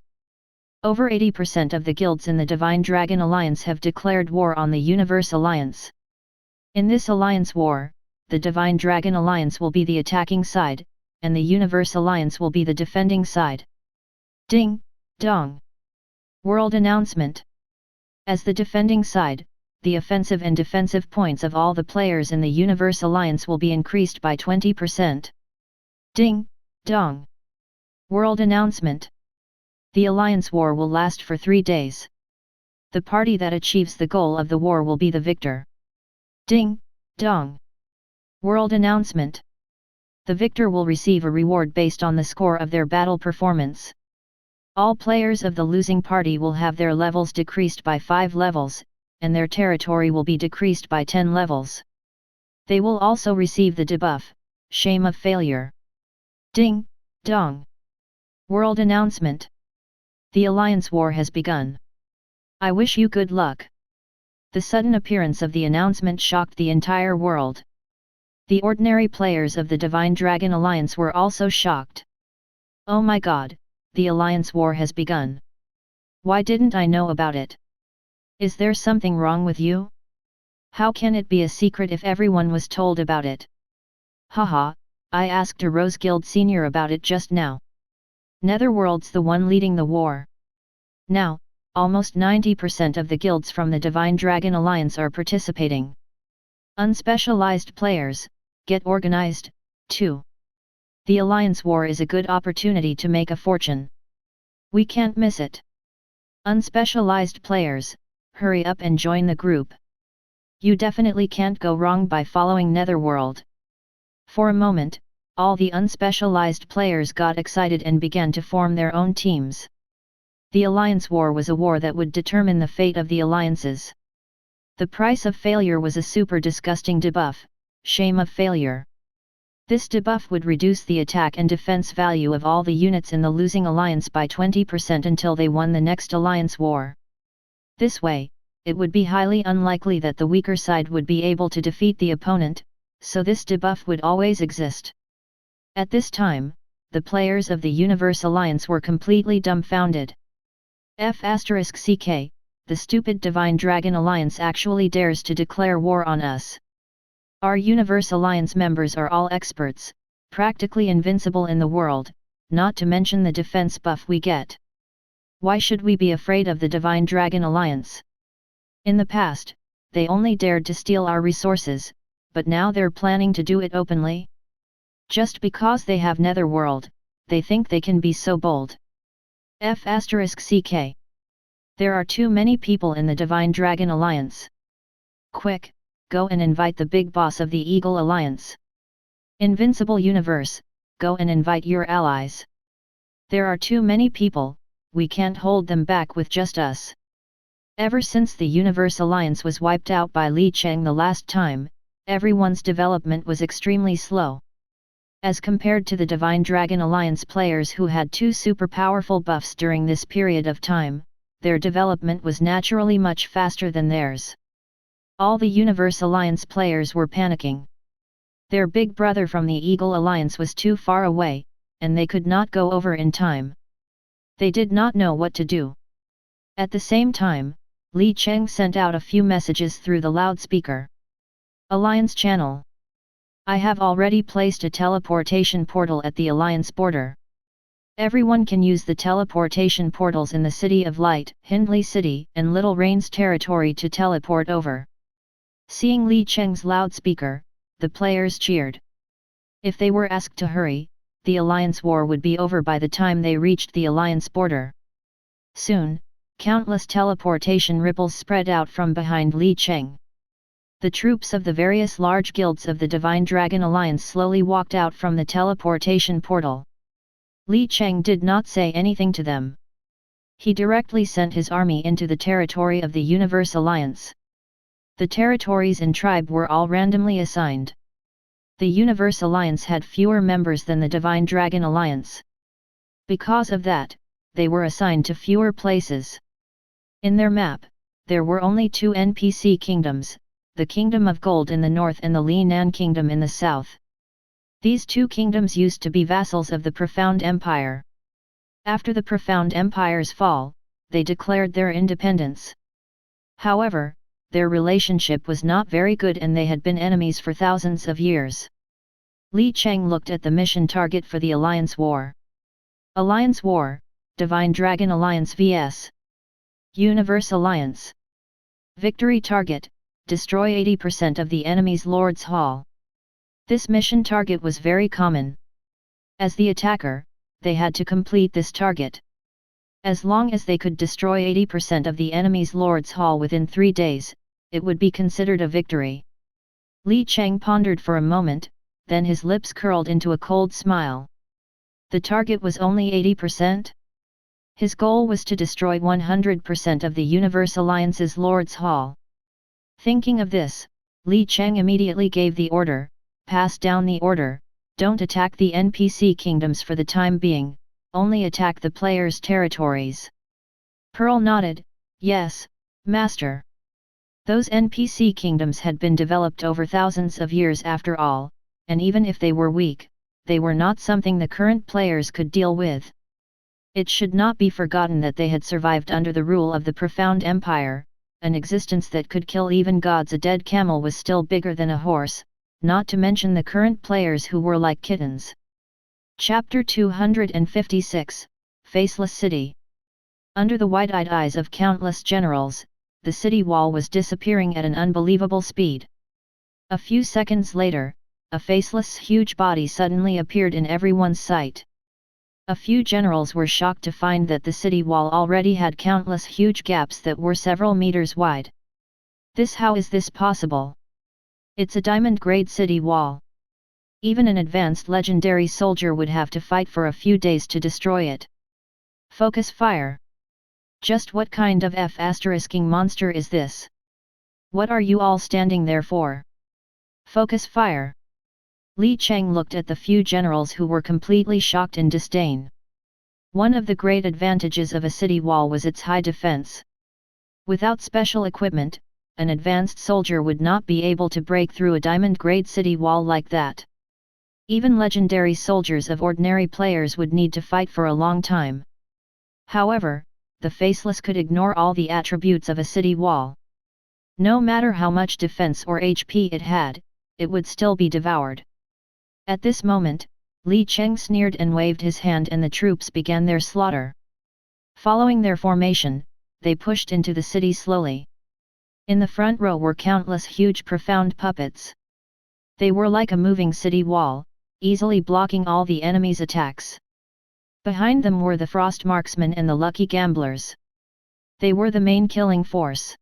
Over 80% of the guilds in the Divine Dragon Alliance have declared war on the Universe Alliance. In this alliance war, the Divine Dragon Alliance will be the attacking side, and the Universe Alliance will be the defending side. Ding, dong. World announcement. As the defending side, the offensive and defensive points of all the players in the Universe Alliance will be increased by 20%. Ding, dong. World announcement. The Alliance War will last for 3 days. The party that achieves the goal of the war will be the victor. Ding, dong. World announcement. The victor will receive a reward based on the score of their battle performance. All players of the losing party will have their levels decreased by 5 levels, and their territory will be decreased by 10 levels. They will also receive the debuff, Shame of Failure. Ding, dong. World announcement. The Alliance War has begun. I wish you good luck. The sudden appearance of the announcement shocked the entire world. The ordinary players of the Divine Dragon Alliance were also shocked. Oh my god, the Alliance War has begun. Why didn't I know about it? Is there something wrong with you? How can it be a secret if everyone was told about it? Haha, I asked a Rose Guild senior about it just now. Netherworld's the one leading the war. Now, almost 90% of the guilds from the Divine Dragon Alliance are participating. Unspecialized players, get organized, too. The Alliance War is a good opportunity to make a fortune. We can't miss it. Unspecialized players, hurry up and join the group. You definitely can't go wrong by following Netherworld. For a moment, all the unspecialized players got excited and began to form their own teams. The Alliance War was a war that would determine the fate of the alliances. The price of failure was a super disgusting debuff, Shame of Failure. This debuff would reduce the attack and defense value of all the units in the losing alliance by 20% until they won the next alliance war. This way, it would be highly unlikely that the weaker side would be able to defeat the opponent, so this debuff would always exist. At this time, the players of the Universe Alliance were completely dumbfounded. *CK, the stupid Divine Dragon Alliance actually dares to declare war on us. Our Universe Alliance members are all experts, practically invincible in the world, not to mention the defense buff we get. Why should we be afraid of the Divine Dragon Alliance? In the past, they only dared to steal our resources, but now they're planning to do it openly? Just because they have Netherworld, they think they can be so bold. *CK. There are too many people in the Divine Dragon Alliance. Quick, go and invite the big boss of the Eagle Alliance. Invincible Universe, go and invite your allies. There are too many people, we can't hold them back with just us. Ever since the Universe Alliance was wiped out by Li Cheng the last time, everyone's development was extremely slow. As compared to the Divine Dragon Alliance players who had two super powerful buffs during this period of time, their development was naturally much faster than theirs. All the Universe Alliance players were panicking. Their big brother from the Eagle Alliance was too far away, and they could not go over in time. They did not know what to do. At the same time, Li Cheng sent out a few messages through the loudspeaker. Alliance channel. I have already placed a teleportation portal at the Alliance border. Everyone can use the teleportation portals in the City of Light, Hindley City, and Little Rain's territory to teleport over. Seeing Li Cheng's loudspeaker, the players cheered. If they were asked to hurry, the Alliance war would be over by the time they reached the Alliance border. Soon, countless teleportation ripples spread out from behind Li Cheng. The troops of the various large guilds of the Divine Dragon Alliance slowly walked out from the teleportation portal. Li Cheng did not say anything to them. He directly sent his army into the territory of the Universe Alliance. The territories and tribe were all randomly assigned. The Universe Alliance had fewer members than the Divine Dragon Alliance. Because of that, they were assigned to fewer places. In their map, there were only two NPC kingdoms, the Kingdom of Gold in the north and the Li Nan Kingdom in the south. These two kingdoms used to be vassals of the Profound Empire. After the Profound Empire's fall, they declared their independence. However, their relationship was not very good and they had been enemies for thousands of years. Li Cheng looked at the mission target for the Alliance War. Alliance War, Divine Dragon Alliance vs. Universe Alliance. Victory target, destroy 80% of the enemy's Lord's Hall. This mission target was very common. As the attacker, they had to complete this target. As long as they could destroy 80% of the enemy's Lord's Hall within 3 days, it would be considered a victory. Li Cheng pondered for a moment, then his lips curled into a cold smile. The target was only 80%? His goal was to destroy 100% of the Universe Alliance's Lord's Hall. Thinking of this, Li Cheng immediately gave the order, pass down the order, don't attack the NPC kingdoms for the time being, only attack the players' territories. Pearl nodded, yes, Master. Those NPC kingdoms had been developed over thousands of years after all, and even if they were weak, they were not something the current players could deal with. It should not be forgotten that they had survived under the rule of the Profound Empire, an existence that could kill even gods. A dead camel was still bigger than a horse, not to mention the current players who were like kittens. Chapter 256, Faceless City. Under the wide-eyed eyes of countless generals, the city wall was disappearing at an unbelievable speed. A few seconds later, a faceless huge body suddenly appeared in everyone's sight. A few generals were shocked to find that the city wall already had countless huge gaps that were several meters wide. How is this possible? It's a diamond-grade city wall. Even an advanced legendary soldier would have to fight for a few days to destroy it. Focus fire. Just what kind of F***ing monster is this? What are you all standing there for? Focus fire. Li Cheng looked at the few generals who were completely shocked in disdain. One of the great advantages of a city wall was its high defense. Without special equipment, an advanced soldier would not be able to break through a diamond-grade city wall like that. Even legendary soldiers of ordinary players would need to fight for a long time. However, the Faceless could ignore all the attributes of a city wall. No matter how much defense or HP it had, it would still be devoured. At this moment, Li Cheng sneered and waved his hand, and the troops began their slaughter. Following their formation, they pushed into the city slowly. In the front row were countless huge profound puppets. They were like a moving city wall, easily blocking all the enemy's attacks. Behind them were the frost marksmen and the lucky gamblers. They were the main killing force.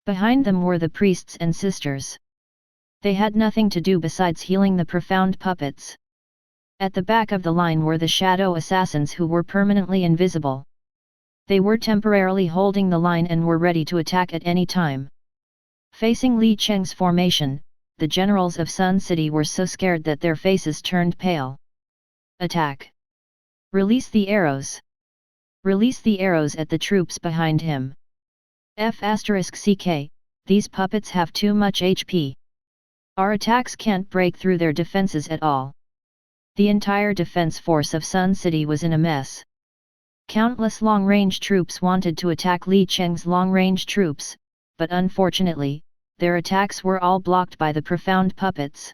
Behind them were the priests and sisters. They had nothing to do besides healing the profound puppets. At the back of the line were the shadow assassins who were permanently invisible. They were temporarily holding the line and were ready to attack at any time. Facing Li Cheng's formation, the generals of Sun City were so scared that their faces turned pale. Attack! Release the arrows! Release the arrows at the troops behind him. F***ck, these puppets have too much HP. Our attacks can't break through their defenses at all. The entire defense force of Sun City was in a mess. Countless long-range troops wanted to attack Li Cheng's long-range troops, but unfortunately, their attacks were all blocked by the profound puppets.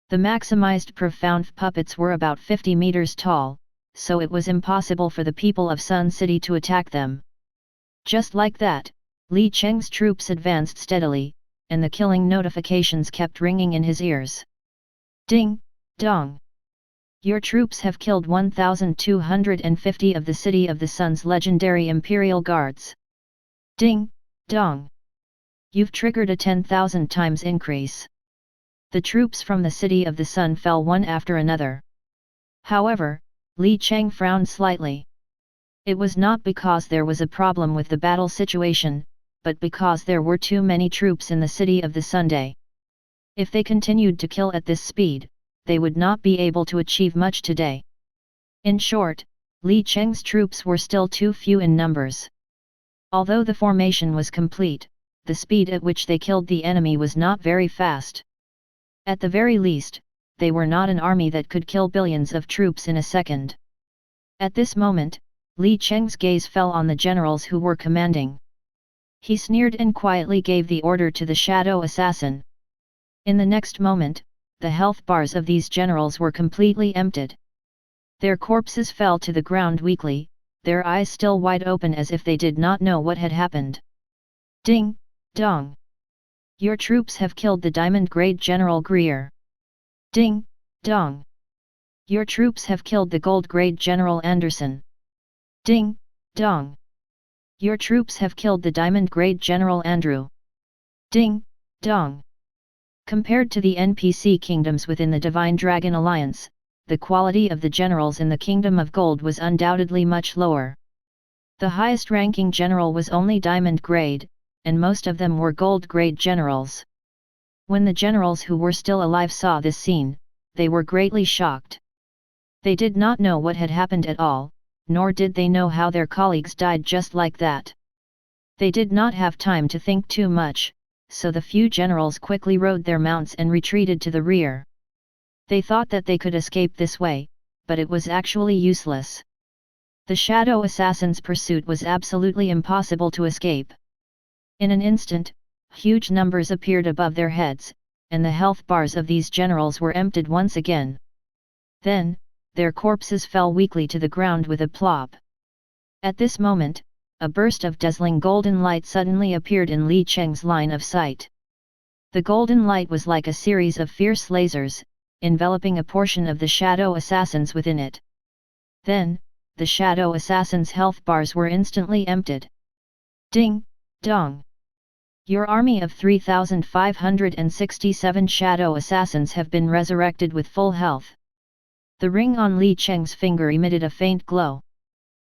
The maximized profound puppets were about 50 meters tall, so it was impossible for the people of Sun City to attack them. Just like that, Li Cheng's troops advanced steadily, and the killing notifications kept ringing in his ears. Ding, dong! Your troops have killed 1,250 of the City of the Sun's legendary Imperial Guards. Ding, dong! You've triggered a 10,000 times increase. The troops from the City of the Sun fell one after another. However, Li Cheng frowned slightly. It was not because there was a problem with the battle situation, but because there were too many troops in the City of the Sunday. If they continued to kill at this speed, they would not be able to achieve much today. In short, Li Cheng's troops were still too few in numbers. Although the formation was complete, the speed at which they killed the enemy was not very fast. At the very least, they were not an army that could kill billions of troops in a second. At this moment, Li Cheng's gaze fell on the generals who were commanding. He sneered and quietly gave the order to the shadow assassin. In the next moment, the health bars of these generals were completely emptied. Their corpses fell to the ground weakly, their eyes still wide open as if they did not know what had happened. Ding, dong! Your troops have killed the diamond-grade General Greer. Ding, dong! Your troops have killed the gold-grade General Anderson. Ding, dong! Your troops have killed the diamond-grade General Andrew. Ding, dong! Compared to the NPC kingdoms within the Divine Dragon Alliance, the quality of the generals in the Kingdom of Gold was undoubtedly much lower. The highest-ranking general was only diamond grade, and most of them were gold-grade generals. When the generals who were still alive saw this scene, they were greatly shocked. They did not know what had happened at all, nor did they know how their colleagues died just like that. They did not have time to think too much, so the few generals quickly rode their mounts and retreated to the rear. They thought that they could escape this way, but it was actually useless. The shadow assassin's pursuit was absolutely impossible to escape. In an instant, huge numbers appeared above their heads, and the health bars of these generals were emptied once again. Then, their corpses fell weakly to the ground with a plop. At this moment, a burst of dazzling golden light suddenly appeared in Li Cheng's line of sight. The golden light was like a series of fierce lasers, enveloping a portion of the shadow assassins within it. Then, the shadow assassins' health bars were instantly emptied. Ding, dong! Your army of 3,567 shadow assassins have been resurrected with full health. The ring on Li Cheng's finger emitted a faint glow.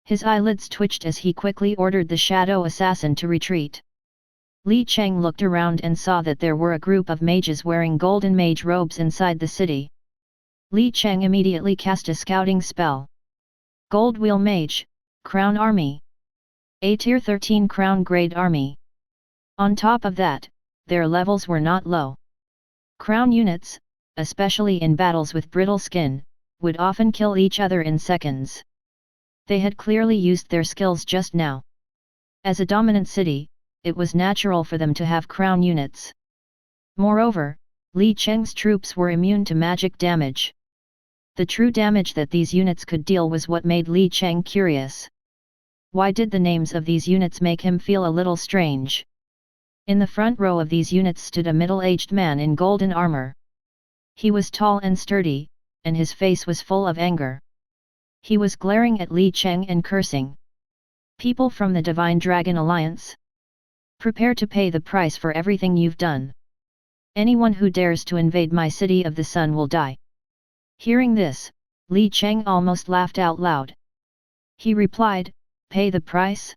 His eyelids twitched as he quickly ordered the shadow assassin to retreat. Li Cheng looked around and saw that there were a group of mages wearing golden mage robes inside the city. Li Cheng immediately cast a scouting spell. Gold Wheel Mage, Crown Army. A Tier 13 Crown Grade Army. On top of that, their levels were not low. Crown units, especially in battles with brittle skin, would often kill each other in seconds. They had clearly used their skills just now. As a dominant city, it was natural for them to have crown units. Moreover, Li Cheng's troops were immune to magic damage. The true damage that these units could deal was what made Li Cheng curious. Why did the names of these units make him feel a little strange? In the front row of these units stood a middle-aged man in golden armor. He was tall and sturdy, and his face was full of anger. He was glaring at Li Cheng and cursing. People from the Divine Dragon Alliance? Prepare to pay the price for everything you've done. Anyone who dares to invade my city of the sun will die. Hearing this, Li Cheng almost laughed out loud. He replied, "Pay the price?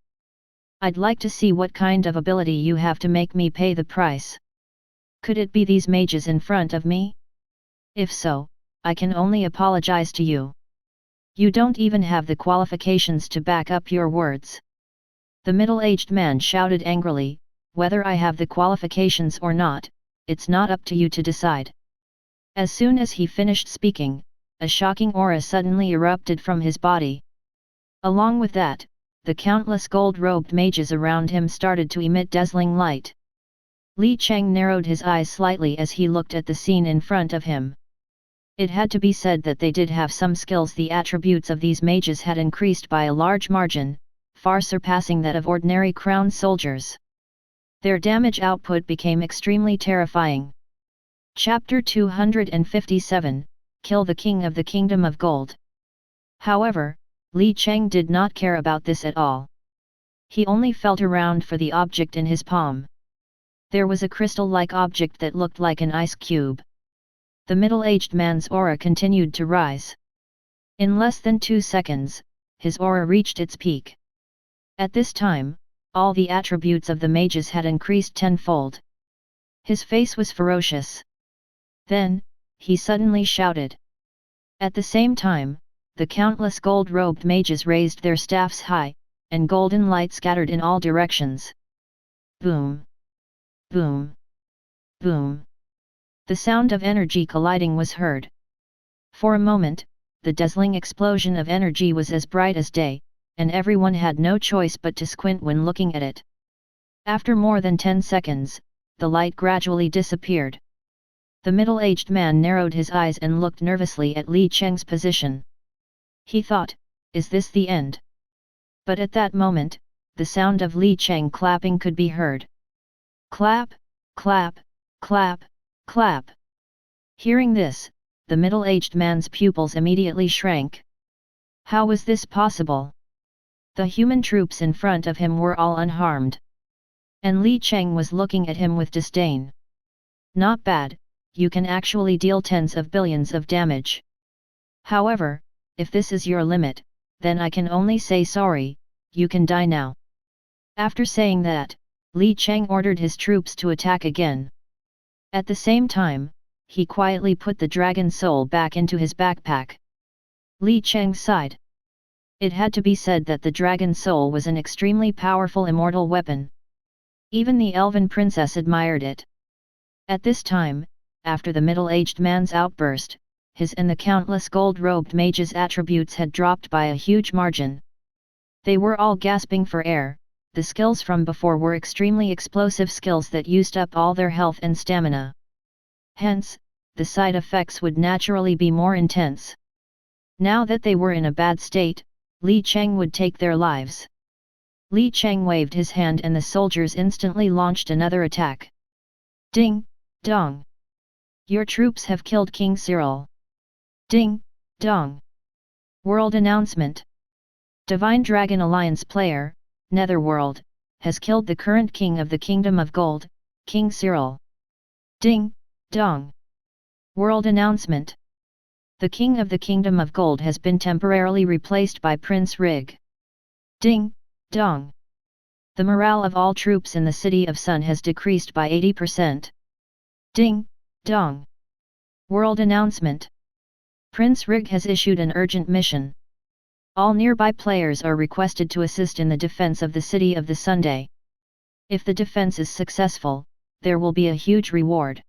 I'd like to see what kind of ability you have to make me pay the price. Could it be these mages in front of me? If so, I can only apologize to you. You don't even have the qualifications to back up your words." The middle-aged man shouted angrily, "Whether I have the qualifications or not, it's not up to you to decide." As soon as he finished speaking, a shocking aura suddenly erupted from his body. Along with that, the countless gold-robed mages around him started to emit dazzling light. Li Cheng narrowed his eyes slightly as he looked at the scene in front of him. It had to be said that they did have some skills. The attributes of these mages had increased by a large margin, far surpassing that of ordinary crown soldiers. Their damage output became extremely terrifying. Chapter 257, Kill the King of the Kingdom of Gold. However, Li Cheng did not care about this at all. He only felt around for the object in his palm. There was a crystal-like object that looked like an ice cube. The middle-aged man's aura continued to rise. In less than 2 seconds, his aura reached its peak. At this time, all the attributes of the mages had increased tenfold. His face was ferocious. Then, he suddenly shouted. At the same time, the countless gold-robed mages raised their staffs high, and golden light scattered in all directions. Boom! Boom! Boom! The sound of energy colliding was heard. For a moment, the dazzling explosion of energy was as bright as day, and everyone had no choice but to squint when looking at it. After more than 10 seconds, the light gradually disappeared. The middle-aged man narrowed his eyes and looked nervously at Li Cheng's position. He thought, "Is this the end?" But at that moment, the sound of Li Cheng clapping could be heard. Clap, clap, clap, clap. Hearing this, the middle-aged man's pupils immediately shrank. How was this possible? The human troops in front of him were all unharmed. And Li Cheng was looking at him with disdain. "Not bad, you can actually deal tens of billions of damage. However, if this is your limit, then I can only say sorry, you can die now." After saying that, Li Cheng ordered his troops to attack again. At the same time, he quietly put the dragon soul back into his backpack. Li Cheng sighed. It had to be said that the dragon soul was an extremely powerful immortal weapon. Even the elven princess admired it. At this time, after the middle-aged man's outburst, his and the countless gold-robed mages' attributes had dropped by a huge margin. They were all gasping for air, the skills from before were extremely explosive skills that used up all their health and stamina. Hence, the side effects would naturally be more intense. Now that they were in a bad state, Li Cheng would take their lives. Li Cheng waved his hand and the soldiers instantly launched another attack. Ding, dong. Your troops have killed King Cyril. Ding, dong. World announcement. Divine Dragon Alliance player, Netherworld, has killed the current king of the Kingdom of Gold, King Cyril. Ding, dong. World announcement. The king of the Kingdom of Gold has been temporarily replaced by Prince Rig. Ding, dong. The morale of all troops in the City of Sun has decreased by 80%. Ding, dong. World announcement. Prince Rig has issued an urgent mission. All nearby players are requested to assist in the defense of the City of the Sunday. If the defense is successful, there will be a huge reward.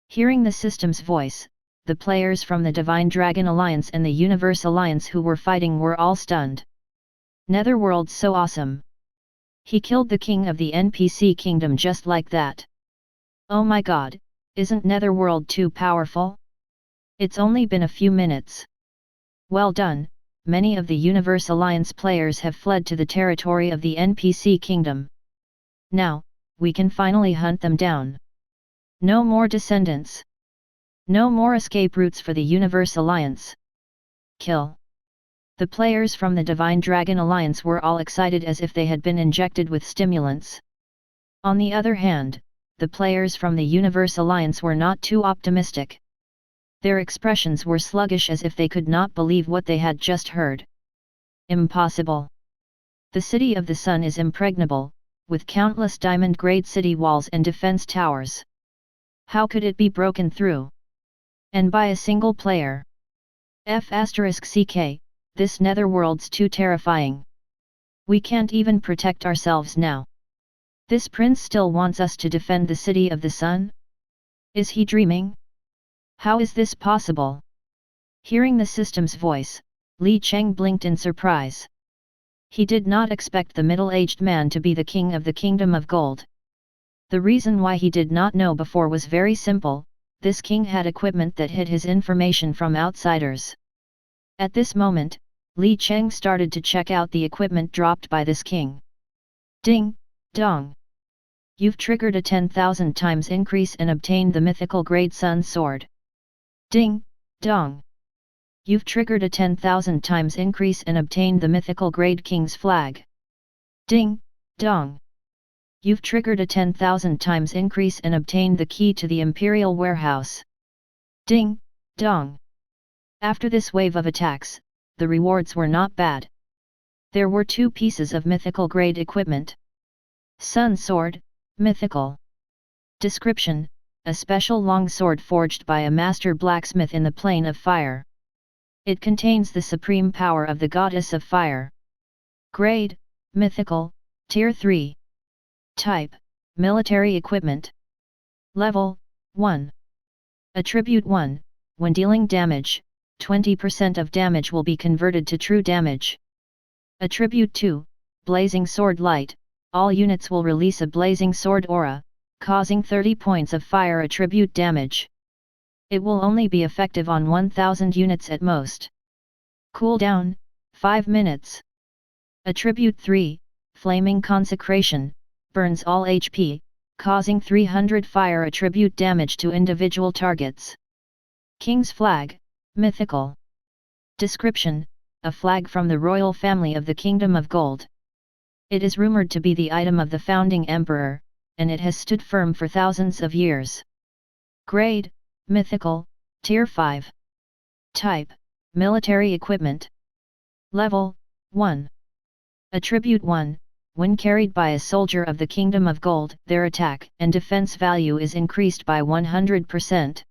Hearing the system's voice, the players from the Divine Dragon Alliance and the Universe Alliance who were fighting were all stunned. Netherworld's so awesome. He killed the king of the NPC kingdom just like that. Oh my god, isn't Netherworld too powerful? It's only been a few minutes. Well done. Many of the Universe Alliance players have fled to the territory of the NPC kingdom. Now, we can finally hunt them down. No more descendants. No more escape routes for the Universe Alliance. Kill. The players from the Divine Dragon Alliance were all excited as if they had been injected with stimulants. On the other hand, the players from the Universe Alliance were not too optimistic. Their expressions were sluggish as if they could not believe what they had just heard. Impossible. The City of the Sun is impregnable, with countless diamond-grade city walls and defense towers. How could it be broken through? And by a single player? F***ck, this netherworld's too terrifying. We can't even protect ourselves now. This prince still wants us to defend the City of the Sun? Is he dreaming? How is this possible? Hearing the system's voice, Li Cheng blinked in surprise. He did not expect the middle-aged man to be the king of the Kingdom of Gold. The reason why he did not know before was very simple: this king had equipment that hid his information from outsiders. At this moment, Li Cheng started to check out the equipment dropped by this king. Ding, dong. You've triggered a 10,000 times increase and obtained the mythical grade Sun Sword. Ding, dong. You've triggered a 10,000 times increase and obtained the mythical grade King's Flag. Ding, dong. You've triggered a 10,000 times increase and obtained the key to the Imperial Warehouse. Ding, dong. After this wave of attacks, the rewards were not bad. There were 2 pieces of mythical grade equipment. Sun Sword, mythical. Description: a special long sword forged by a master blacksmith in the plane of fire. It contains the supreme power of the goddess of fire. Grade: mythical, tier 3. Type: military equipment. Level: 1. Attribute 1, when dealing damage, 20% of damage will be converted to true damage. Attribute 2, blazing sword light, all units will release a blazing sword aura, causing 30 points of fire attribute damage. It will only be effective on 1000 units at most. Cooldown: 5 minutes. Attribute 3, Flaming Consecration, burns all HP, causing 300 fire attribute damage to individual targets. King's Flag, mythical. Description: a flag from the royal family of the Kingdom of Gold. It is rumored to be the item of the founding emperor, and it has stood firm for thousands of years. Grade: mythical, tier 5. Type: military equipment. Level: 1. Attribute 1, when carried by a soldier of the Kingdom of Gold, their attack and defense value is increased by 100%.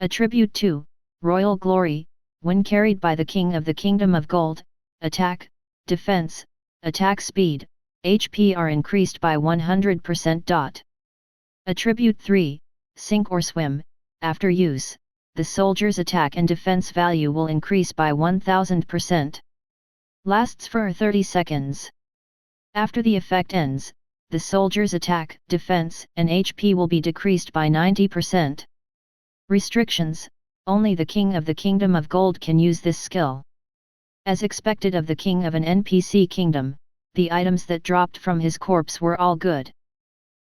Attribute 2, Royal Glory, when carried by the King of the Kingdom of Gold, attack, defense, attack speed, HP are increased by 100%. Attribute 3, Sink or Swim, after use, the soldier's attack and defense value will increase by 1000%. Lasts for 30 seconds. After the effect ends, the soldier's attack, defense, and HP will be decreased by 90%. Restrictions: only the King of the Kingdom of Gold can use this skill. As expected of the king of an NPC kingdom, the items that dropped from his corpse were all good.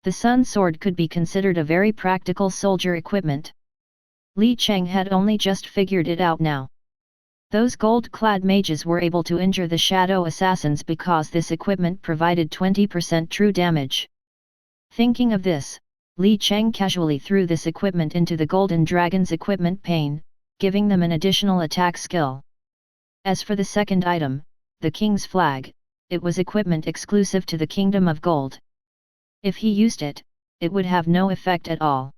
The Sun Sword could be considered a very practical soldier equipment. Li Cheng had only just figured it out now. Those gold-clad mages were able to injure the shadow assassins because this equipment provided 20% true damage. Thinking of this, Li Cheng casually threw this equipment into the Golden Dragon's equipment pane, giving them an additional attack skill. As for the second item, the King's Flag, it was equipment exclusive to the Kingdom of Gold. If he used it, it would have no effect at all.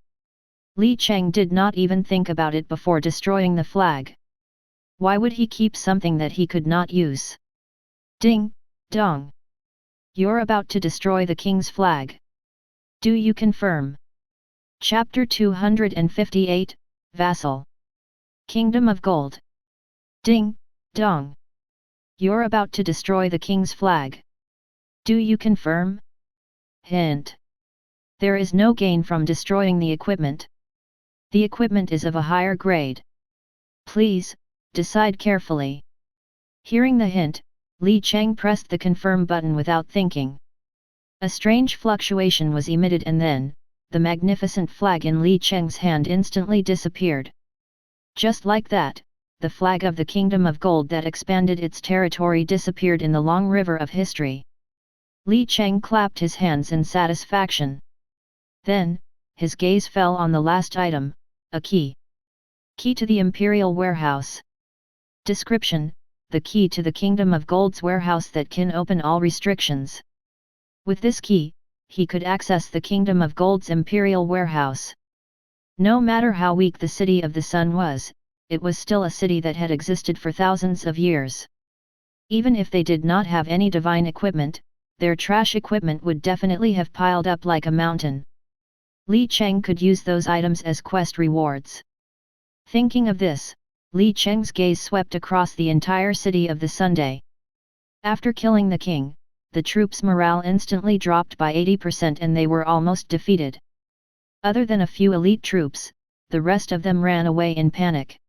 Li Cheng did not even think about it before destroying the flag. Why would he keep something that he could not use? Ding, dong. You're about to destroy the King's Flag. Do you confirm? Chapter 258, Vassal. Kingdom of Gold. Ding, dong. You're about to destroy the King's Flag. Do you confirm? Hint. There is no gain from destroying the equipment. The equipment is of a higher grade. Please, decide carefully. Hearing the hint, Li Cheng pressed the confirm button without thinking. A strange fluctuation was emitted and then, the magnificent flag in Li Cheng's hand instantly disappeared. Just like that, the flag of the Kingdom of Gold that expanded its territory disappeared in the long river of history. Li Cheng clapped his hands in satisfaction. Then, his gaze fell on the last item, a key. Key to the Imperial Warehouse. Description: the key to the Kingdom of Gold's warehouse that can open all restrictions. With this key, he could access the Kingdom of Gold's Imperial Warehouse. No matter how weak the City of the Sun was, it was still a city that had existed for thousands of years. Even if they did not have any divine equipment, their trash equipment would definitely have piled up like a mountain. Li Cheng could use those items as quest rewards. Thinking of this, Li Cheng's gaze swept across the entire city of the Sunday. After killing the king, the troops' morale instantly dropped by 80% and they were almost defeated. Other than a few elite troops, the rest of them ran away in panic.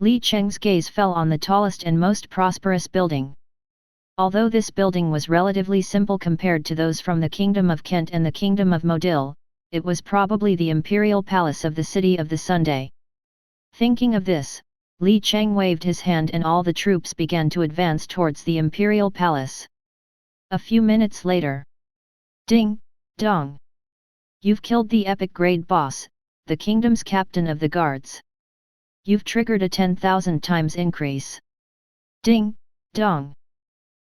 Li Cheng's gaze fell on the tallest and most prosperous building. Although this building was relatively simple compared to those from the Kingdom of Kent and the Kingdom of Modil, it was probably the imperial palace of the City of the Sunday. Thinking of this, Li Cheng waved his hand and all the troops began to advance towards the imperial palace. A few minutes later. Ding, dong. You've killed the epic grade boss, the kingdom's captain of the guards. You've triggered a 10,000 times increase. Ding, dong.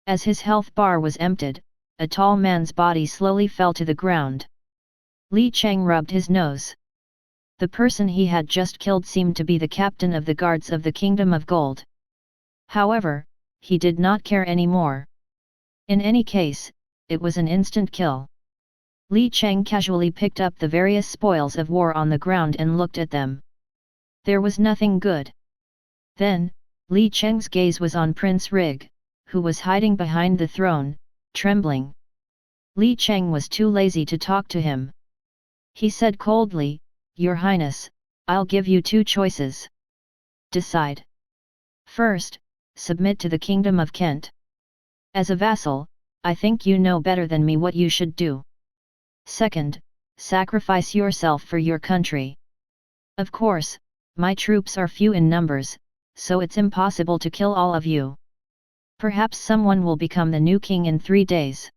As his health bar was emptied, a tall man's body slowly fell to the ground. Li Cheng rubbed his nose. The person he had just killed seemed to be the captain of the guards of the Kingdom of Gold. However, he did not care anymore. In any case, it was an instant kill. Li Cheng casually picked up the various spoils of war on the ground and looked at them. There was nothing good. Then, Li Cheng's gaze was on Prince Rig, who was hiding behind the throne, trembling. Li Cheng was too lazy to talk to him. He said coldly, "Your Highness, I'll give you two choices. Decide. First, submit to the Kingdom of Kent. As a vassal, I think you know better than me what you should do. Second, sacrifice yourself for your country. Of course, my troops are few in numbers, so it's impossible to kill all of you. Perhaps someone will become the new king in 3 days.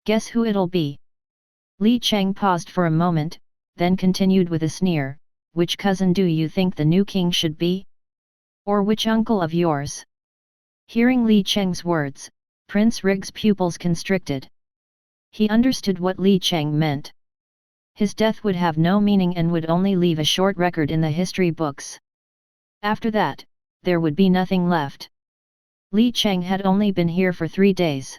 Guess who it'll be?" Li Cheng paused for a moment, then continued with a sneer, "Which cousin do you think the new king should be? Or which uncle of yours?" Hearing Li Cheng's words, Prince Rig's pupils constricted. He understood what Li Cheng meant. His death would have no meaning and would only leave a short record in the history books. After that, there would be nothing left. Li Cheng had only been here for 3 days.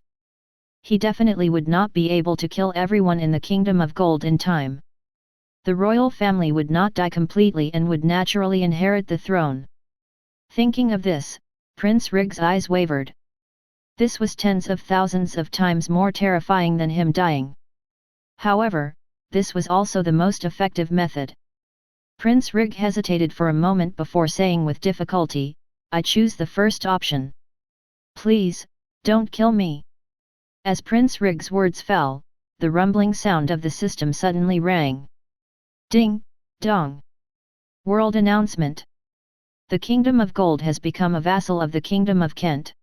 He definitely would not be able to kill everyone in the Kingdom of Gold in time. The royal family would not die completely and would naturally inherit the throne. Thinking of this, Prince Rig's eyes wavered. This was tens of thousands of times more terrifying than him dying. However, this was also the most effective method. Prince Rig hesitated for a moment before saying with difficulty, "I choose the first option. Please, don't kill me." As Prince Rig's words fell, the rumbling sound of the system suddenly rang. Ding, dong. World announcement. The Kingdom of Gold has become a vassal of the Kingdom of Kent.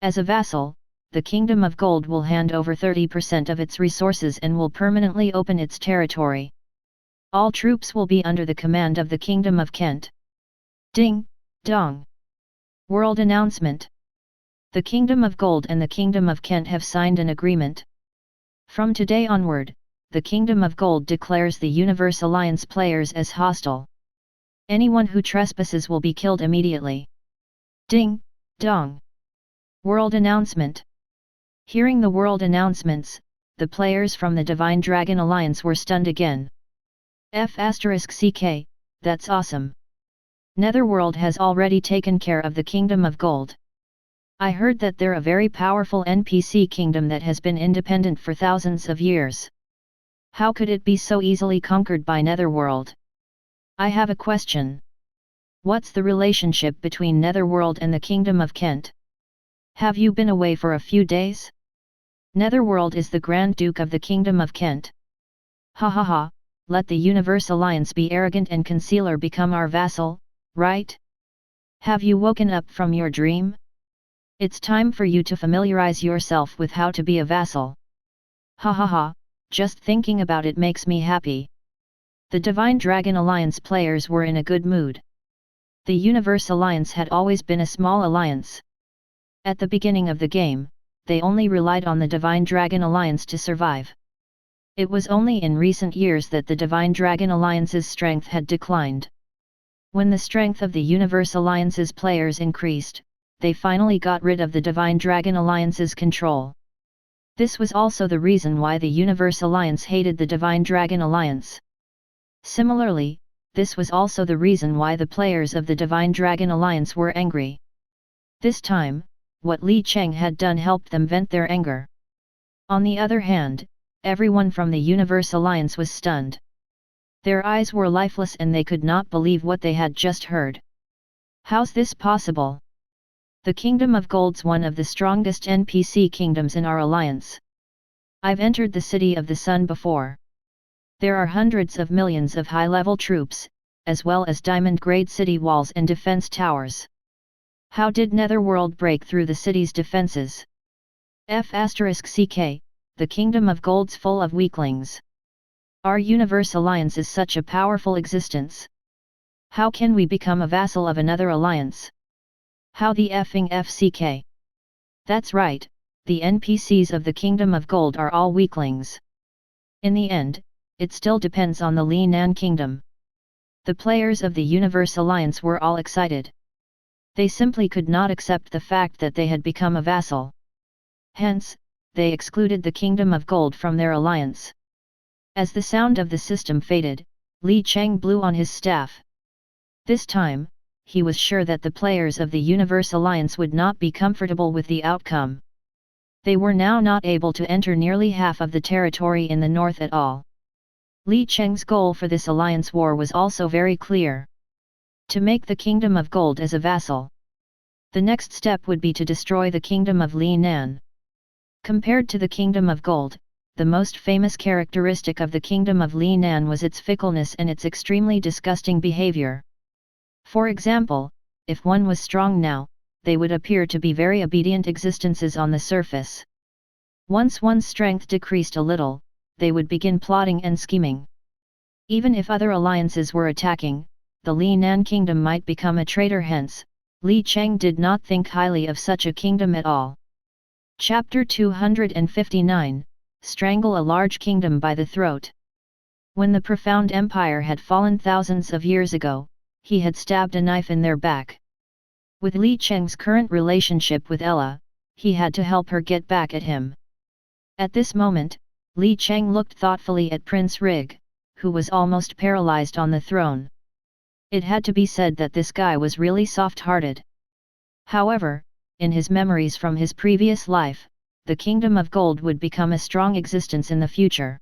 As a vassal, the Kingdom of Gold will hand over 30% of its resources and will permanently open its territory. All troops will be under the command of the Kingdom of Kent. Ding, dong. World announcement. The Kingdom of Gold and the Kingdom of Kent have signed an agreement. From today onward, the Kingdom of Gold declares the Universe Alliance players as hostile. Anyone who trespasses will be killed immediately. Ding, dong. World announcement. Hearing the world announcements, the players from the Divine Dragon Alliance were stunned again. *CK, that's awesome. Netherworld has already taken care of the Kingdom of Gold. I heard that they're a very powerful NPC kingdom that has been independent for thousands of years. How could it be so easily conquered by Netherworld? I have a question. What's the relationship between Netherworld and the Kingdom of Kent? Have you been away for a few days? Netherworld is the Grand Duke of the Kingdom of Kent. Ha ha ha, let the Universe Alliance be arrogant and Concealer become our vassal, right? Have you woken up from your dream? It's time for you to familiarize yourself with how to be a vassal. Ha ha ha, just thinking about it makes me happy. The Divine Dragon Alliance players were in a good mood. The Universe Alliance had always been a small alliance. At the beginning of the game, they only relied on the Divine Dragon Alliance to survive. It was only in recent years that the Divine Dragon Alliance's strength had declined. When the strength of the Universe Alliance's players increased, they finally got rid of the Divine Dragon Alliance's control. This was also the reason why the Universe Alliance hated the Divine Dragon Alliance. Similarly, this was also the reason why the players of the Divine Dragon Alliance were angry. This time, what Li Cheng had done helped them vent their anger. On the other hand, everyone from the Universe Alliance was stunned. Their eyes were lifeless and they could not believe what they had just heard. How's this possible? The Kingdom of Gold's one of the strongest NPC kingdoms in our alliance. I've entered the City of the Sun before. There are hundreds of millions of high-level troops, as well as diamond-grade city walls and defense towers. How did Netherworld break through the city's defenses? *CK, the Kingdom of Gold's full of weaklings. Our Universe Alliance is such a powerful existence. How can we become a vassal of another alliance? How the effing FCK? That's right, the NPCs of the Kingdom of Gold are all weaklings. In the end, it still depends on the Li Nan Kingdom. The players of the Universe Alliance were all excited. They simply could not accept the fact that they had become a vassal. Hence, they excluded the Kingdom of Gold from their alliance. As the sound of the system faded, Li Cheng blew on his staff. This time, he was sure that the players of the Universe Alliance would not be comfortable with the outcome. They were now not able to enter nearly half of the territory in the north at all. Li Cheng's goal for this alliance war was also very clear. To make the Kingdom of Gold as a vassal. The next step would be to destroy the Kingdom of Li Nan. Compared to the Kingdom of Gold, the most famous characteristic of the Kingdom of Li Nan was its fickleness and its extremely disgusting behavior. For example, if one was strong now, they would appear to be very obedient existences on the surface. Once one's strength decreased a little, they would begin plotting and scheming. Even if other alliances were attacking, the Li Nan kingdom might become a traitor. Hence, Li Cheng did not think highly of such a kingdom at all. Chapter 259, Strangle a Large Kingdom by the Throat. When the profound empire had fallen thousands of years ago, he had stabbed a knife in their back. With Li Cheng's current relationship with Ella, he had to help her get back at him. At this moment, Li Cheng looked thoughtfully at Prince Rig, who was almost paralyzed on the throne. It had to be said that this guy was really soft-hearted. However, in his memories from his previous life, the Kingdom of Gold would become a strong existence in the future.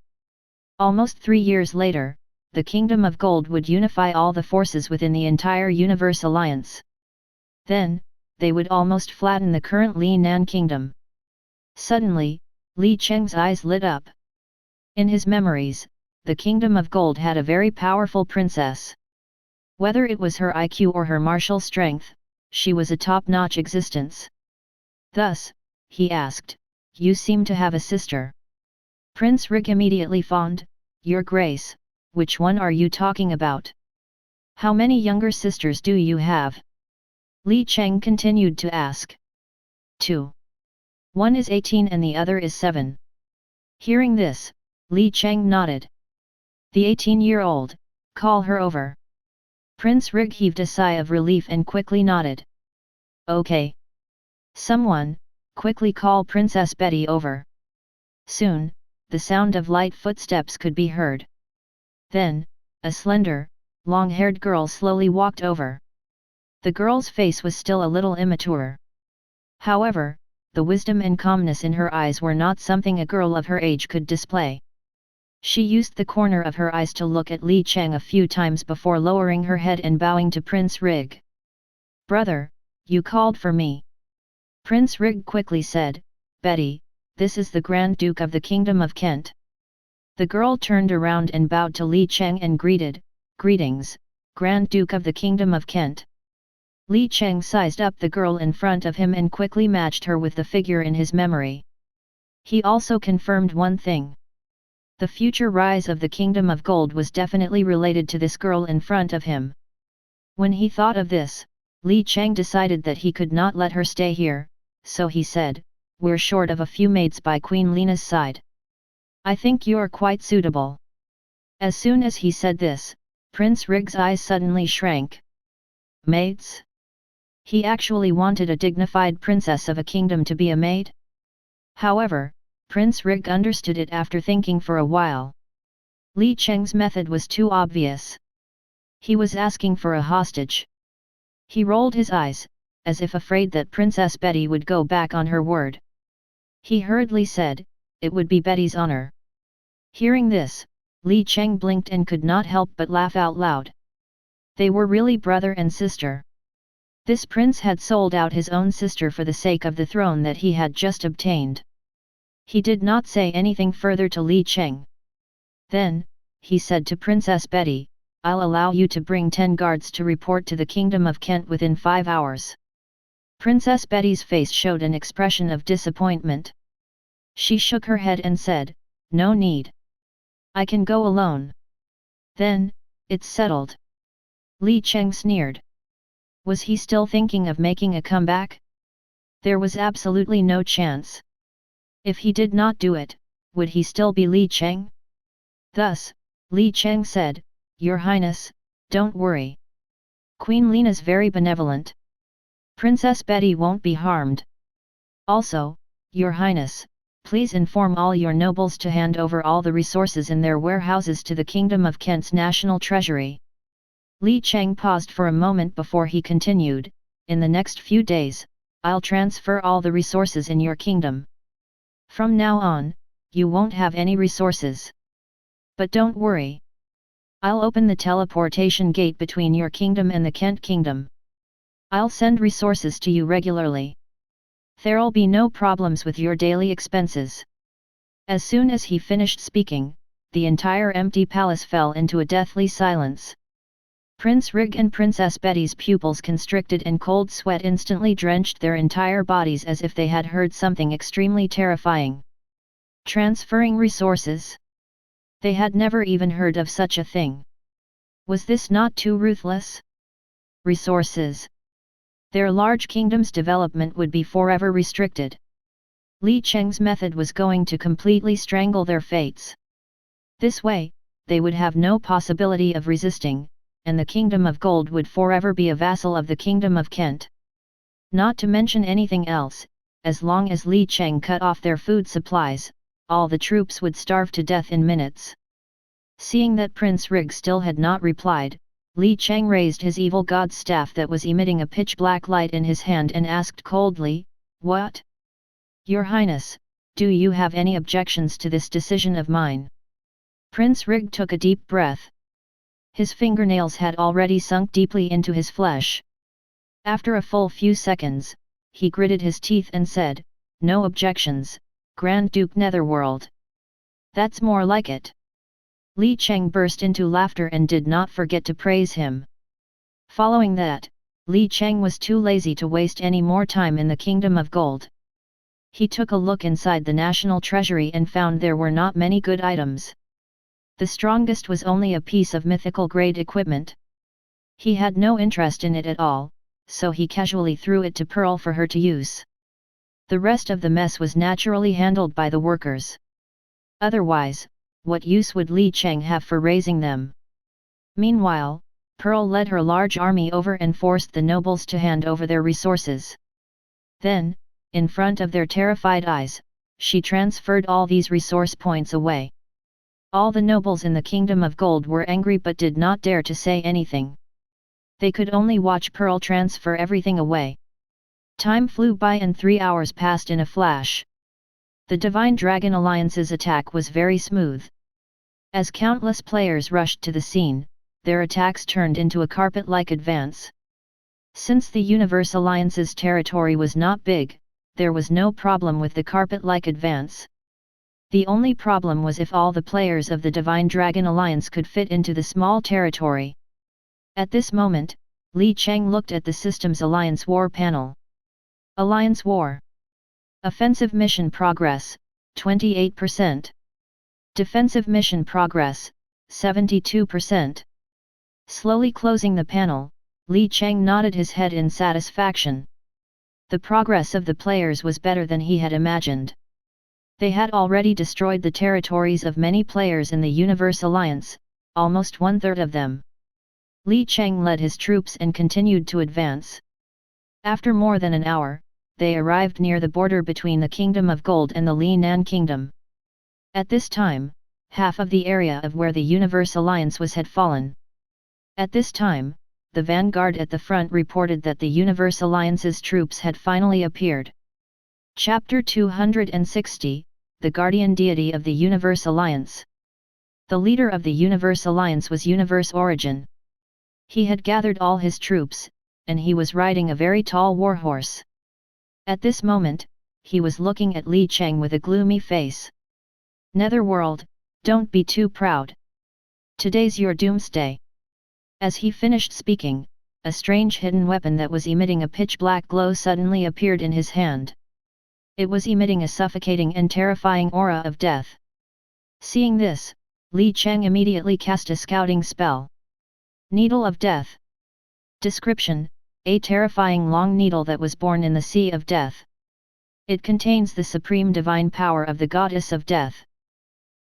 Almost 3 years later, the Kingdom of Gold would unify all the forces within the entire Universe Alliance. Then, they would almost flatten the current Li Nan Kingdom. Suddenly, Li Cheng's eyes lit up. In his memories, the Kingdom of Gold had a very powerful princess. Whether it was her IQ or her martial strength, she was a top-notch existence. Thus, he asked, "You seem to have a sister." Prince Rig immediately fawned, "Your Grace, which one are you talking about? How many younger sisters do you have?" Li Cheng continued to ask. "2. One is 18 and the other is 7. Hearing this, Li Cheng nodded. "The 18-year-old, call her over." Prince Rig heaved a sigh of relief and quickly nodded. "Okay. Someone, quickly call Princess Betty over." Soon, the sound of light footsteps could be heard. Then, a slender, long-haired girl slowly walked over. The girl's face was still a little immature. However, the wisdom and calmness in her eyes were not something a girl of her age could display. She used the corner of her eyes to look at Li Cheng a few times before lowering her head and bowing to Prince Rig. "Brother, you called for me." Prince Rig quickly said, "Betty, this is the Grand Duke of the Kingdom of Kent." The girl turned around and bowed to Li Cheng and greeted, "Greetings, Grand Duke of the Kingdom of Kent." Li Cheng sized up the girl in front of him and quickly matched her with the figure in his memory. He also confirmed one thing. The future rise of the Kingdom of Gold was definitely related to this girl in front of him. When he thought of this, Li Cheng decided that he could not let her stay here, so he said, "We're short of a few maids by Queen Lena's side. I think you're quite suitable." As soon as he said this, Prince Rig's eyes suddenly shrank. Maids? He actually wanted a dignified princess of a kingdom to be a maid? However, Prince Rig understood it after thinking for a while. Li Cheng's method was too obvious. He was asking for a hostage. He rolled his eyes, as if afraid that Princess Betty would go back on her word. He hurriedly said, "It would be Betty's honor." Hearing this, Li Cheng blinked and could not help but laugh out loud. They were really brother and sister. This prince had sold out his own sister for the sake of the throne that he had just obtained. He did not say anything further to Li Cheng. Then, he said to Princess Betty, "I'll allow you to bring 10 guards to report to the Kingdom of Kent within 5 hours. Princess Betty's face showed an expression of disappointment. She shook her head and said, "No need. I can go alone." "Then, it's settled." Li Cheng sneered. Was he still thinking of making a comeback? There was absolutely no chance. If he did not do it, would he still be Li Cheng? Thus, Li Cheng said, "Your Highness, don't worry. Queen Lena's very benevolent. Princess Betty won't be harmed. Also, Your Highness, please inform all your nobles to hand over all the resources in their warehouses to the Kingdom of Kent's national treasury." Li Cheng paused for a moment before he continued, "In the next few days, I'll transfer all the resources in your kingdom. From now on, you won't have any resources. But don't worry. I'll open the teleportation gate between your kingdom and the Kent Kingdom. I'll send resources to you regularly. There'll be no problems with your daily expenses." As soon as he finished speaking, the entire empty palace fell into a deathly silence. Prince Rig and Princess Betty's pupils constricted and cold sweat instantly drenched their entire bodies as if they had heard something extremely terrifying. Transferring resources? They had never even heard of such a thing. Was this not too ruthless? Resources. Their large kingdom's development would be forever restricted. Li Cheng's method was going to completely strangle their fates. This way, they would have no possibility of resisting, and the Kingdom of Gold would forever be a vassal of the Kingdom of Kent. Not to mention anything else, as long as Li Cheng cut off their food supplies, all the troops would starve to death in minutes. Seeing that Prince Rig still had not replied, Li Cheng raised his evil god's staff that was emitting a pitch-black light in his hand and asked coldly, What? Your Highness, do you have any objections to this decision of mine? Prince Rig took a deep breath. His fingernails had already sunk deeply into his flesh. After a full few seconds, he gritted his teeth and said, "No objections, Grand Duke Netherworld. That's more like it." Li Cheng burst into laughter and did not forget to praise him. Following that, Li Cheng was too lazy to waste any more time in the Kingdom of Gold. He took a look inside the national treasury and found there were not many good items. The strongest was only a piece of mythical grade equipment. He had no interest in it at all, so he casually threw it to Pearl for her to use. The rest of the mess was naturally handled by the workers. Otherwise, what use would Li Cheng have for raising them? Meanwhile, Pearl led her large army over and forced the nobles to hand over their resources. Then, in front of their terrified eyes, she transferred all these resource points away. All the nobles in the Kingdom of Gold were angry but did not dare to say anything. They could only watch Pearl transfer everything away. Time flew by and 3 hours passed in a flash. The Divine Dragon Alliance's attack was very smooth. As countless players rushed to the scene, their attacks turned into a carpet-like advance. Since the Universe Alliance's territory was not big, there was no problem with the carpet-like advance. The only problem was if all the players of the Divine Dragon Alliance could fit into the small territory. At this moment, Li Cheng looked at the Systems Alliance War panel. Alliance War. Offensive Mission Progress, 28%. Defensive Mission Progress, 72%. Slowly closing the panel, Li Cheng nodded his head in satisfaction. The progress of the players was better than he had imagined. They had already destroyed the territories of many players in the Universe Alliance, almost 1/3 of them. Li Cheng led his troops and continued to advance. After more than an hour, they arrived near the border between the Kingdom of Gold and the Li Nan Kingdom. At this time, half of the area of where the Universe Alliance was had fallen. At this time, the vanguard at the front reported that the Universe Alliance's troops had finally appeared. Chapter 260, The Guardian Deity of the Universe Alliance. The leader of the Universe Alliance was Universe Origin. He had gathered all his troops, and he was riding a very tall warhorse. At this moment, he was looking at Li Cheng with a gloomy face. "Netherworld, don't be too proud. Today's your doomsday." As he finished speaking, a strange hidden weapon that was emitting a pitch-black glow suddenly appeared in his hand. It was emitting a suffocating and terrifying aura of death. Seeing this, Li Cheng immediately cast a scouting spell. Needle of Death. Description: a terrifying long needle that was born in the Sea of Death. It contains the supreme divine power of the Goddess of Death.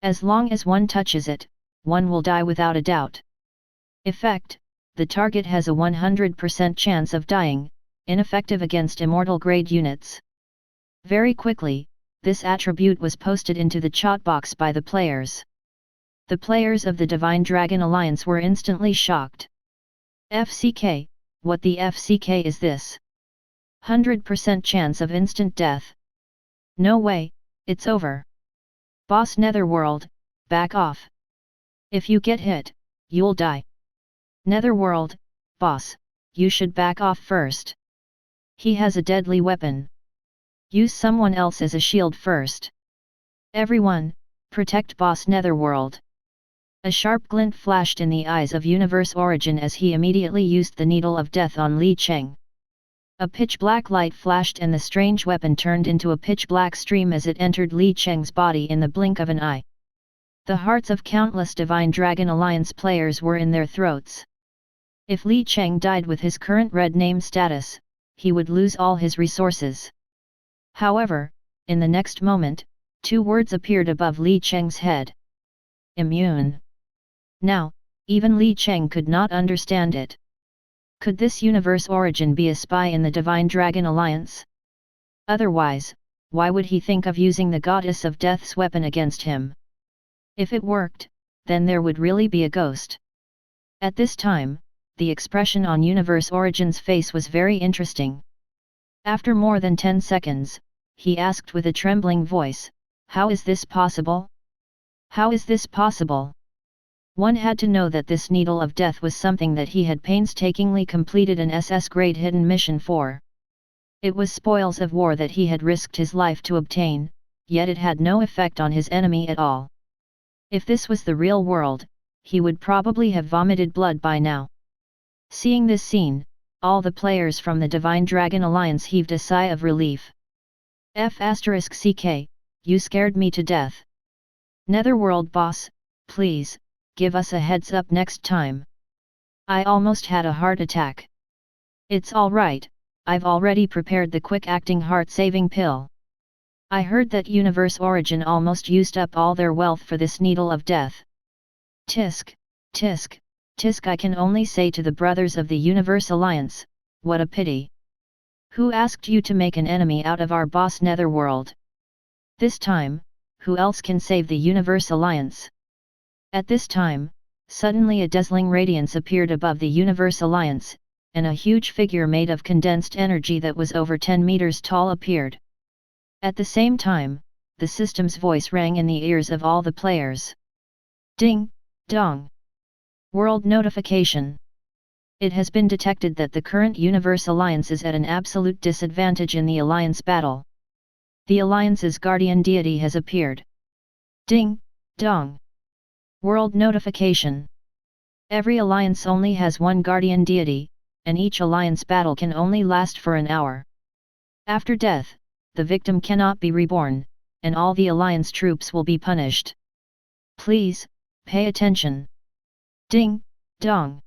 As long as one touches it, one will die without a doubt. Effect: the target has a 100% chance of dying, ineffective against immortal grade units. Very quickly, this attribute was posted into the chat box by the players. The players of the Divine Dragon Alliance were instantly shocked. FCK, what the FCK is this? 100% chance of instant death. No way, it's over. Boss Netherworld, back off. If you get hit, you'll die. Netherworld, boss, you should back off first. He has a deadly weapon. Use someone else as a shield first. Everyone, protect Boss Netherworld. A sharp glint flashed in the eyes of Universe Origin as he immediately used the Needle of Death on Li Cheng. A pitch-black light flashed and the strange weapon turned into a pitch-black stream as it entered Li Cheng's body in the blink of an eye. The hearts of countless Divine Dragon Alliance players were in their throats. If Li Cheng died with his current red name status, he would lose all his resources. However, in the next moment, 2 words appeared above Li Cheng's head. Immune. Now, even Li Cheng could not understand it. Could this Universe Origin be a spy in the Divine Dragon Alliance? Otherwise, why would he think of using the Goddess of Death's weapon against him? If it worked, then there would really be a ghost. At this time, the expression on Universe Origin's face was very interesting. After more than 10 seconds, he asked with a trembling voice, "How is this possible? How is this possible?" One had to know that this Needle of Death was something that he had painstakingly completed an SS-grade hidden mission for. It was spoils of war that he had risked his life to obtain, yet it had no effect on his enemy at all. If this was the real world, he would probably have vomited blood by now. Seeing this scene, all the players from the Divine Dragon Alliance heaved a sigh of relief. F***ck, you scared me to death. Netherworld boss, please, give us a heads up next time. I almost had a heart attack. It's alright, I've already prepared the quick-acting heart-saving pill. I heard that Universe Origin almost used up all their wealth for this Needle of Death. Tisk, tisk, tisk. I can only say to the brothers of the Universe Alliance, what a pity. Who asked you to make an enemy out of our boss Netherworld? This time, who else can save the Universe Alliance? At this time, suddenly a dazzling radiance appeared above the Universe Alliance, and a huge figure made of condensed energy that was over 10 meters tall appeared. At the same time, the system's voice rang in the ears of all the players. Ding, dong. World notification. It has been detected that the current Universe Alliance is at an absolute disadvantage in the Alliance battle. The Alliance's guardian deity has appeared. Ding, dong. World notification. Every alliance only has one guardian deity, and each alliance battle can only last for an hour. After death, the victim cannot be reborn, and all the alliance troops will be punished. Please, pay attention. Ding, dong.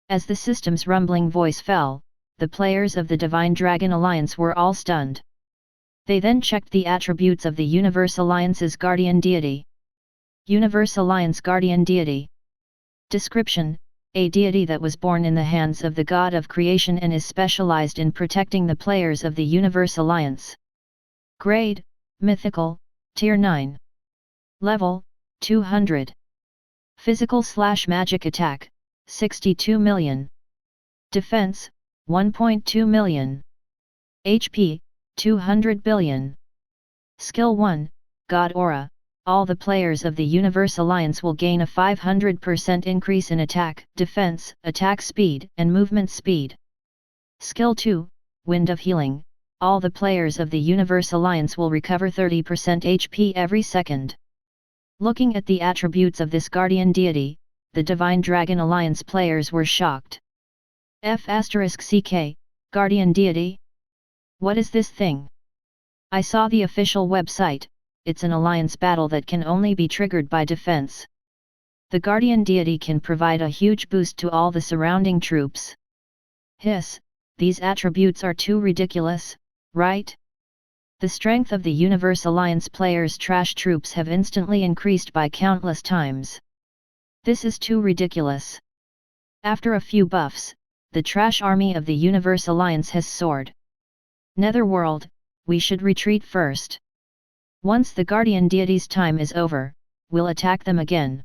As the system's rumbling voice fell, the players of the Divine Dragon Alliance were all stunned. They then checked the attributes of the Universe Alliance's guardian deity. Universe Alliance Guardian Deity. Description: a deity that was born in the hands of the God of Creation and is specialized in protecting the players of the Universe Alliance. Grade: Mythical, Tier 9. Level: 200. Physical/magic attack: 62 million. Defense: 1.2 million. HP: 200 billion. Skill 1, God Aura. All the players of the Universe Alliance will gain a 500% increase in attack, defense, attack speed, and movement speed. Skill 2, Wind of Healing. All the players of the Universe Alliance will recover 30% HP every second. Looking at the attributes of this guardian deity, the Divine Dragon Alliance players were shocked. F***ck, Guardian Deity? What is this thing? I saw the official website. It's an alliance battle that can only be triggered by defense. The guardian deity can provide a huge boost to all the surrounding troops. Hiss, these attributes are too ridiculous, right? The strength of the Universe Alliance players' trash troops have instantly increased by countless times. This is too ridiculous. After a few buffs, the trash army of the Universe Alliance has soared. Netherworld, we should retreat first. Once the guardian deity's time is over, we'll attack them again.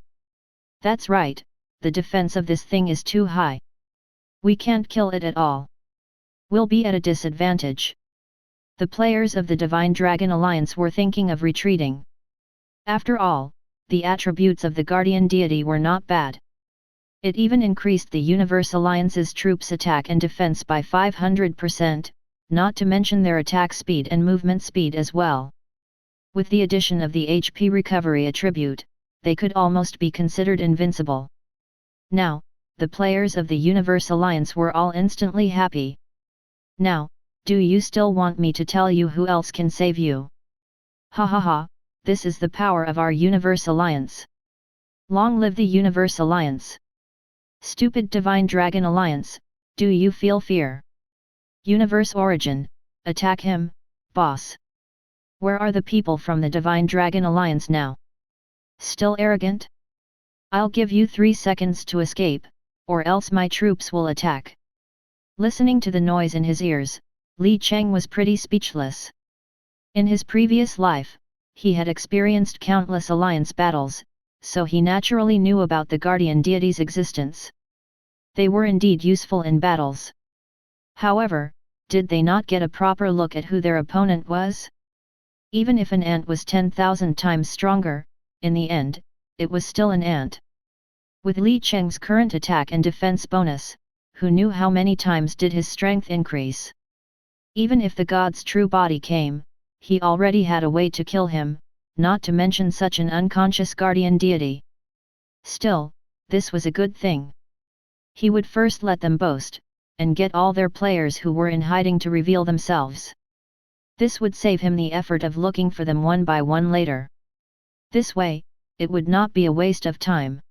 That's right, the defense of this thing is too high. We can't kill it at all. We'll be at a disadvantage. The players of the Divine Dragon Alliance were thinking of retreating. After all, the attributes of the guardian deity were not bad. It even increased the Universe Alliance's troops' attack and defense by 500%, not to mention their attack speed and movement speed as well. With the addition of the HP recovery attribute, they could almost be considered invincible. Now, the players of the Universe Alliance were all instantly happy. Now, do you still want me to tell you who else can save you? Ha ha ha, this is the power of our Universe Alliance. Long live the Universe Alliance. Stupid Divine Dragon Alliance, do you feel fear? Universe Origin, attack him, boss. Where are the people from the Divine Dragon Alliance now? Still arrogant? I'll give you 3 seconds to escape, or else my troops will attack. Listening to the noise in his ears, Li Cheng was pretty speechless. In his previous life, he had experienced countless alliance battles, so he naturally knew about the guardian deity's existence. They were indeed useful in battles. However, did they not get a proper look at who their opponent was? Even if an ant was 10,000 times stronger, in the end, it was still an ant. With Li Cheng's current attack and defense bonus, who knew how many times did his strength increase? Even if the god's true body came, he already had a way to kill him, not to mention such an unconscious guardian deity. Still, this was a good thing. He would first let them boast, and get all their players who were in hiding to reveal themselves. This would save him the effort of looking for them one by one later. This way, it would not be a waste of time.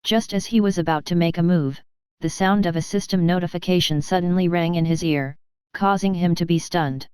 Just as he was about to make a move, the sound of a system notification suddenly rang in his ear, causing him to be stunned.